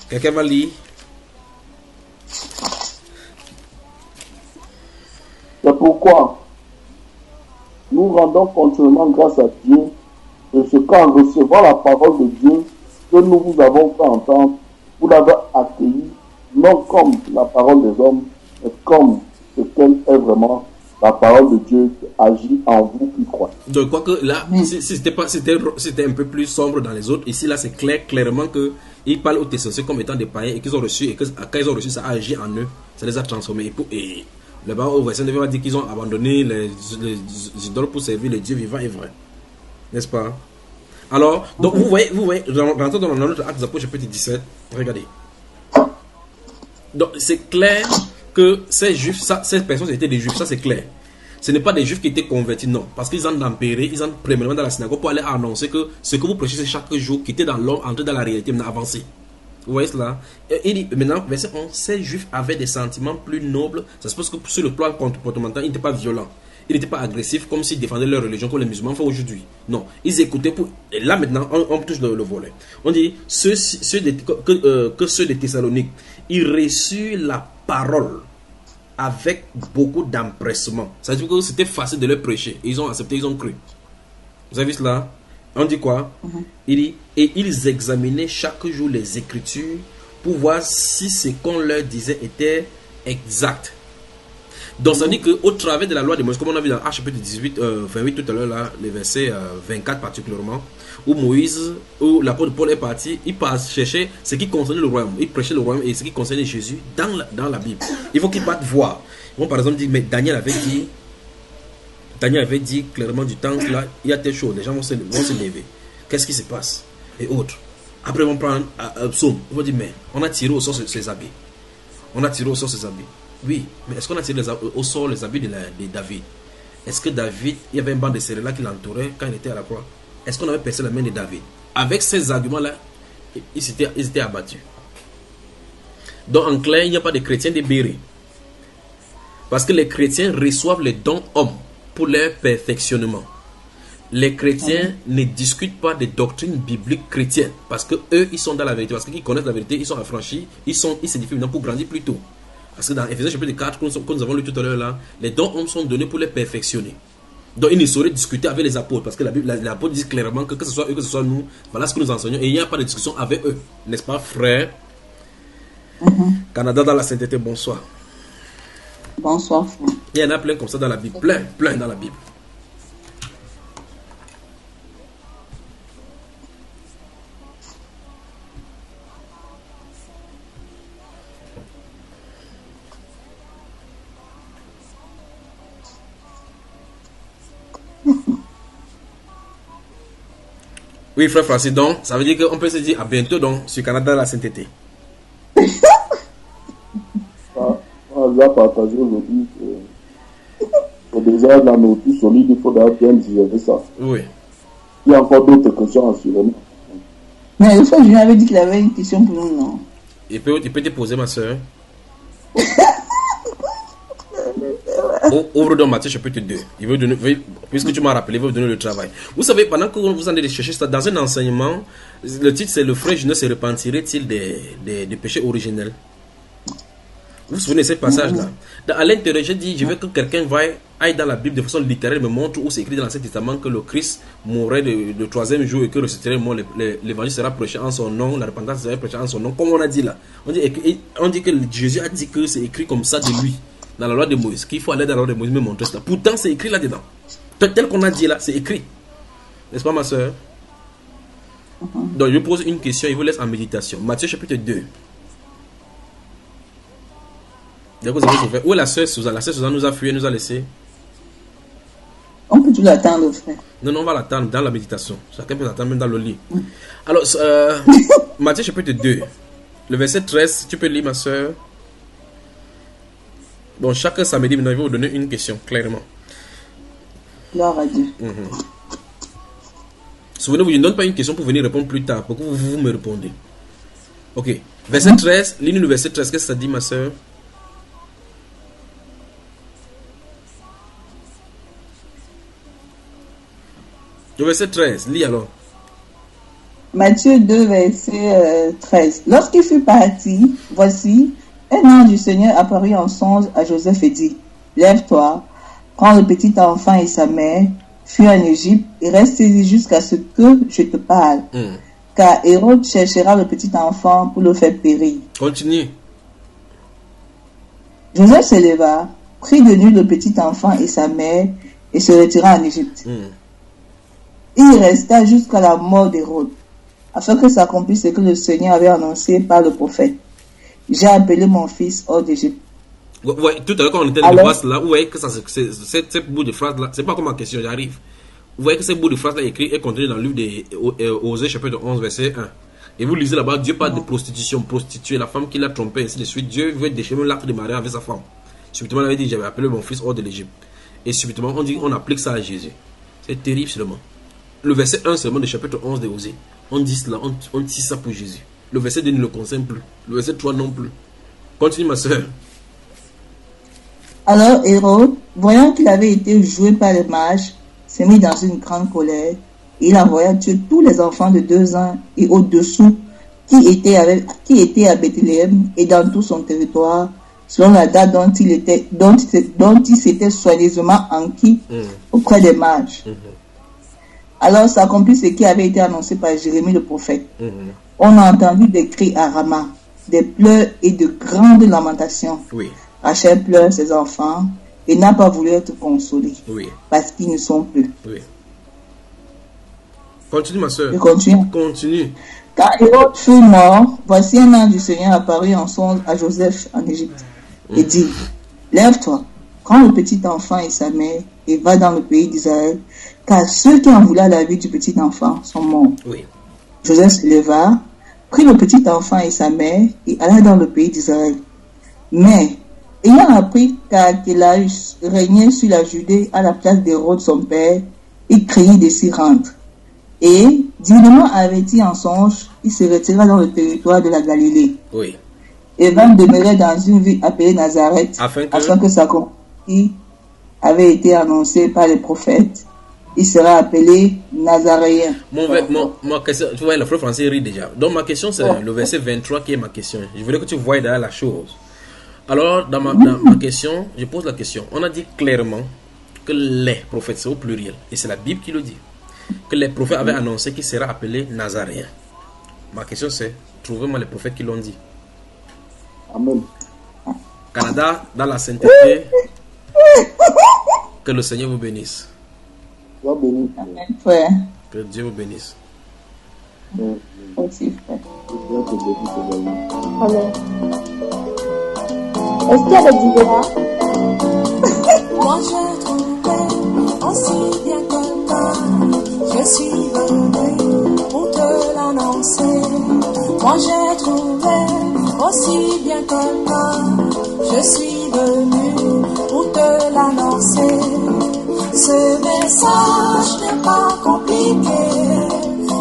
Quelqu'un va lire? C'est pourquoi nous rendons continuellement grâce à Dieu de ce qu'en recevant la parole de Dieu que nous vous avons fait entendre, vous l'avez accueillie non comme la parole des hommes, mais comme ce qu'elle est vraiment, la parole de Dieu qui agit en vous qui croyez. Donc, quoi que là, si c'était un peu plus sombre dans les autres, ici, là, c'est clairement que ils parlent aux Thessaloniciens comme étant des païens et qu'ils ont reçu, et que quand ils ont reçu, ça a agi en eux, ça les a transformés. Et là-bas, au verset 9, on va dire qu'ils ont abandonné les idoles pour servir les dieux vivants et vrais. N'est-ce pas? Alors, donc vous voyez, rentrons dans notre acte des apôtres, chapitre 17, regardez. Donc, c'est clair que ces juifs, ces personnes étaient des juifs, ça c'est clair. Ce n'est pas des juifs qui étaient convertis, non. Parce qu'ils entrent dans Péré, ils entrent premièrement dans la synagogue pour aller annoncer que ce que vous prêchez chaque jour, qui était dans l'homme, entrer dans la réalité, maintenant avancé. Vous voyez cela? Et il dit, maintenant, verset 11, ces juifs avaient des sentiments plus nobles. Ça se passe que sur le plan comportemental, ils n'étaient pas violents. Ils n'étaient pas agressifs comme s'ils défendaient leur religion comme les musulmans font aujourd'hui. Non, ils écoutaient pour... Et là maintenant, on touche le volet. On dit que ceux de Thessalonique, ils reçurent la parole avec beaucoup d'empressement. Ça veut dire que c'était facile de leur prêcher. Ils ont accepté, ils ont cru. Vous avez vu cela? On dit quoi? Il dit, et ils examinaient chaque jour les Écritures pour voir si ce qu'on leur disait était exact. Donc ça dit qu'au travers de la loi de Moïse, comme on a vu dans Actes chapitre 28 tout à l'heure, là, les versets 24 particulièrement, où Moïse, où l'apôtre Paul est parti, il passe chercher ce qui concernait le royaume, il prêchait le royaume et ce qui concernait Jésus dans la Bible. Il faut qu'ils partent voir. Ils vont par exemple dire, mais Daniel avait dit clairement du temps là, il y a telle chose, les gens vont se lever. Qu'est-ce qui se passe? Et autres. Après ils vont prendre psaume, ils vont dire, mais on a tiré au sort ses habits. On a tiré au sort ses habits. Oui, mais est-ce qu'on a tiré au sort les habits de David? Est-ce que David, il y avait un banc de céréales qui l'entourait quand il était à la croix? Est-ce qu'on avait percé la main de David? Avec ces arguments-là, ils étaient abattus. Donc en clair, il n'y a pas de chrétiens libérés. Parce que les chrétiens reçoivent les dons hommes pour leur perfectionnement. Les chrétiens ne discutent pas des doctrines bibliques chrétiennes. Parce que eux, ils sont dans la vérité. Parce qu'ils connaissent la vérité, ils sont affranchis, ils s'édifient maintenant pour grandir plus tôt. Parce que dans Ephésiens chapitre 4, que nous avons lu tout à l'heure là, les dons hommes sont donnés pour les perfectionner. Donc ils ne sauraient discuter avec les apôtres. Parce que l'apôtre dit clairement que ce soit eux, que ce soit nous, voilà ce que nous enseignons. Et il n'y a pas de discussion avec eux. N'est-ce pas, frère? Canada dans la sainteté, bonsoir. Bonsoir, frère. Il y en a plein comme ça dans la Bible. Plein dans la Bible. Oui, frère Francis, donc ça veut dire qu'on peut se dire à bientôt donc sur Canada la sainteté. On a partagé aujourd'hui que déjà dans nos plus solides, il faudra bien digérer ça. Oui. Il y a encore d'autres questions assurément. Mais le frère Julien avait dit qu'il avait une question pour nous, non? Il peut te poser, ma soeur. Ouvre donc Matthieu chapitre 2. Il veut donner, puisque tu m'as rappelé, il veut donner le travail. Vous savez, pendant que vous allez chercher ça dans un enseignement, le titre c'est le frère Julien se repentirait-il des péchés originels? Vous vous souvenez de ce passage-là? À l'intérieur, j'ai dit, je veux que quelqu'un aille dans la Bible de façon littérale, me montre où c'est écrit dans l'Ancien Testament que le Christ mourrait le troisième jour et que ressusciterait mort, l'évangile sera prêché en son nom, la repentance sera prêchée en son nom, comme on a dit là. On dit que Jésus a dit que c'est écrit comme ça de lui, dans la loi de Moïse, qu'il faut aller dans la loi de Moïse, me montrer cela. Pourtant, c'est écrit là-dedans. Tel qu'on a dit là, c'est écrit. N'est-ce pas, ma soeur? Donc, je pose une question et vous laisse en méditation. Matthieu chapitre 2. Où est la soeur Suzanne? La soeur Suzanne nous a fui, nous a laissé. On peut tout l'attendre, frère. Non, on va l'attendre dans la méditation. Chacun peut l'attendre même dans le lit. Alors, Matthieu chapitre 2, le verset 13, tu peux lire, ma soeur. Bon, chaque samedi, maintenant, je vais vous donner une question, clairement. Gloire à Dieu. Souvenez-vous, je ne donne pas une question pour venir répondre plus tard, pour que vous me répondez. Ok. Verset 13, lis le verset 13, qu'est-ce que ça dit, ma soeur? Le verset 13, lis alors. Matthieu 2, verset 13. Lorsqu'il fut parti, voici, un ange du Seigneur apparut en songe à Joseph et dit, lève-toi, prends le petit enfant et sa mère, fuis en Égypte et reste-y jusqu'à ce que je te parle. Car Hérode cherchera le petit enfant pour le faire périr. Continue. Joseph se leva, prit de nuit le petit enfant et sa mère et se retira en Égypte. Il resta jusqu'à la mort d'Hérode, afin que s'accomplisse ce que le Seigneur avait annoncé par le prophète. J'ai appelé mon fils hors d'Égypte. Ouais, tout à l'heure quand on était dans la phrase là, vous voyez que cette bout de phrase là, c'est pas comme ma question, j'arrive. Vous voyez que cette bout de phrase là est contenu dans le livre des Osée chapitre 11 verset 1. Et vous lisez là-bas, Dieu parle de prostitution, prostituée, la femme qui l'a trompé, ainsi de suite. Dieu veut déchirer l'acte de mariage avec sa femme. Subitement, il avait dit, j'avais appelé mon fils hors de l'Égypte. Et subitement, on applique ça à Jésus. C'est terrible seulement. Le verset 1 seulement du chapitre 11 de Osée. On dit cela, on dit ça pour Jésus. Le verset 2 ne le concerne plus. Le verset 3 non plus. Continue, ma soeur. Alors Hérode, voyant qu'il avait été joué par les mages, s'est mis dans une grande colère. Et il envoya tuer tous les enfants de 2 ans et au-dessous qui étaient à Bethléem et dans tout son territoire, selon la date dont il s'était soigneusement enquis auprès des mages. Alors s'accomplit ce qui avait été annoncé par Jérémie le prophète. On a entendu des cris à Rama, des pleurs et de grandes lamentations. Rachel pleure ses enfants et n'a pas voulu être consolée parce qu'ils ne sont plus. Continue, ma soeur. Continue. Quand Hérode fut mort, voici un ange du Seigneur apparu en songe à Joseph en Égypte et dit, lève-toi, prends le petit enfant et sa mère et va dans le pays d'Israël, car ceux qui en voulaient la vie du petit enfant sont morts. Joseph se leva, prit le petit enfant et sa mère et alla dans le pays d'Israël. Mais, ayant appris qu'Archélaüs régnait sur la Judée à la place d'Hérode son père, il craignit de s'y rendre. Et, divinement averti en songe, il se retira dans le territoire de la Galilée. Et vint demeurer dans une ville appelée Nazareth, afin que s'accomplisse avait été annoncé par les prophètes. Il sera appelé Nazaréen. Ma question, tu vois, le frère français rit déjà. Donc ma question, c'est le verset 23 qui est ma question. Je voulais que tu voies derrière la chose. Alors, dans ma question, je pose la question. On a dit clairement que les prophètes, c'est au pluriel. Et c'est la Bible qui le dit. Que les prophètes avaient annoncé qu'il sera appelé Nazaréen. Ma question c'est, trouvez-moi les prophètes qui l'ont dit. Amen. Canada, dans la sainteté, que le Seigneur vous bénisse. Amen, frère. Que Dieu vous bénisse. Aussi, frère. Amen. Est-ce qu'il y a des différences? Moi j'ai trouvé aussi bien que toi. Je suis venu pour te l'annoncer. Moi j'ai trouvé aussi bien que toi. Je suis venu pour te l'annoncer. Ce message n'est pas compliqué.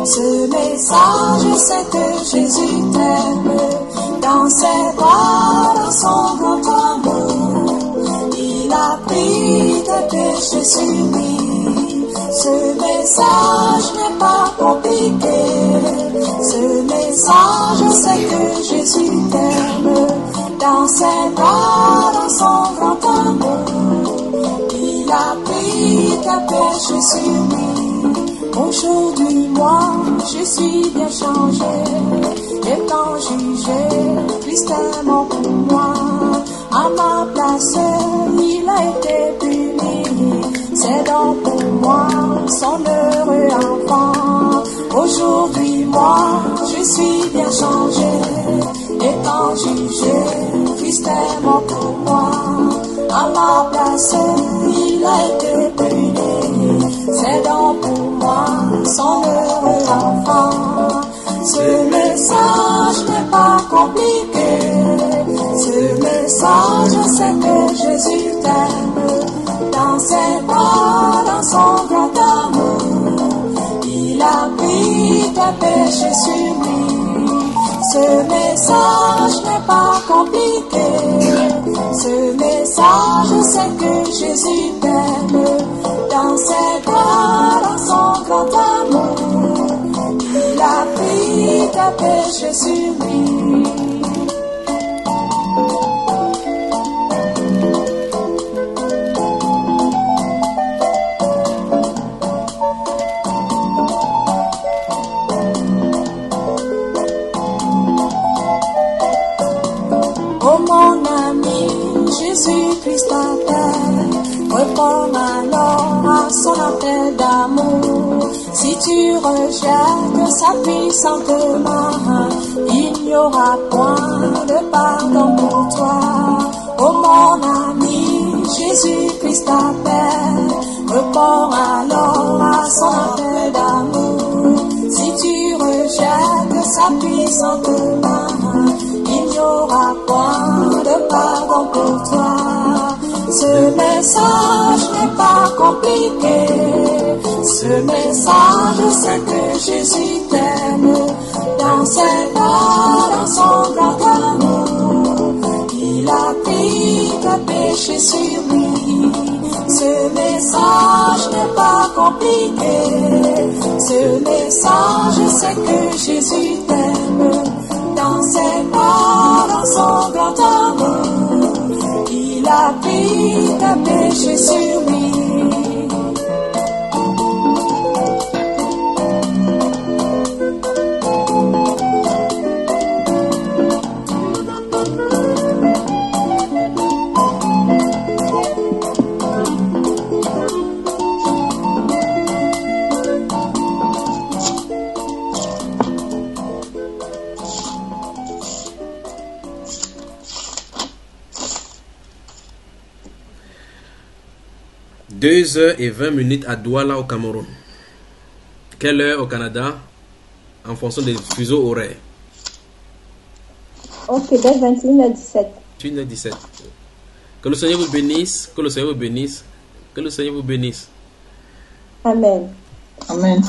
Ce message c'est que Jésus t'aime. Dans ses bras, dans son grand amour, il a pris tes péchés sur lui. Ce message n'est pas compliqué. Ce message c'est que Jésus t'aime. Dans ses bras, dans son grand amour, il a pris tes péchés sur lui. Aujourd'hui moi je suis bien changé. Étant jugé, Christ est mort pour moi. À ma place, il a été puni. C'est donc pour moi son heureux enfant. Aujourd'hui, moi, je suis bien changé. Étant jugé, Christ est mort pour moi. À ma place, il a été puni. C'est donc pour moi son heureux enfant. Ce message n'est pas compliqué. Ce message c'est que Jésus t'aime. Dans ses bras, dans son grand amour, il a pris tes péchés sur lui. Ce message n'est pas compliqué. Ce message, c'est que Jésus t'aime. Dans ses bras, dans son grand amour, il a pris tes péchés sur lui. Oh mon ami, Jésus-Christ t'appelle. Réponds alors à son appel d'amour. Si tu rejettes sa puissante main, il n'y aura point de pardon pour toi. Oh mon ami, Jésus-Christ t'appelle. Réponds alors à son appel d'amour. Si tu rejettes sa puissante main, il n'y aura point de pardon pour toi. Ce message n'est pas compliqué. Ce message, c'est que Jésus t'aime. Dans ses bras, dans son grand amour, il a pris tes péchés sur lui. Ce message n'est pas compliqué. Ce message, c'est que Jésus t'aime. Dans ses bras, dans son grand amour, il a pris tes péchés sur lui. « 2h20 à Douala au Cameroun. Quelle heure au Canada en fonction des fuseaux horaires? Ok, dès 21h17. 21h17. Que le Seigneur vous bénisse, que le Seigneur vous bénisse, que le Seigneur vous bénisse. Amen. Amen.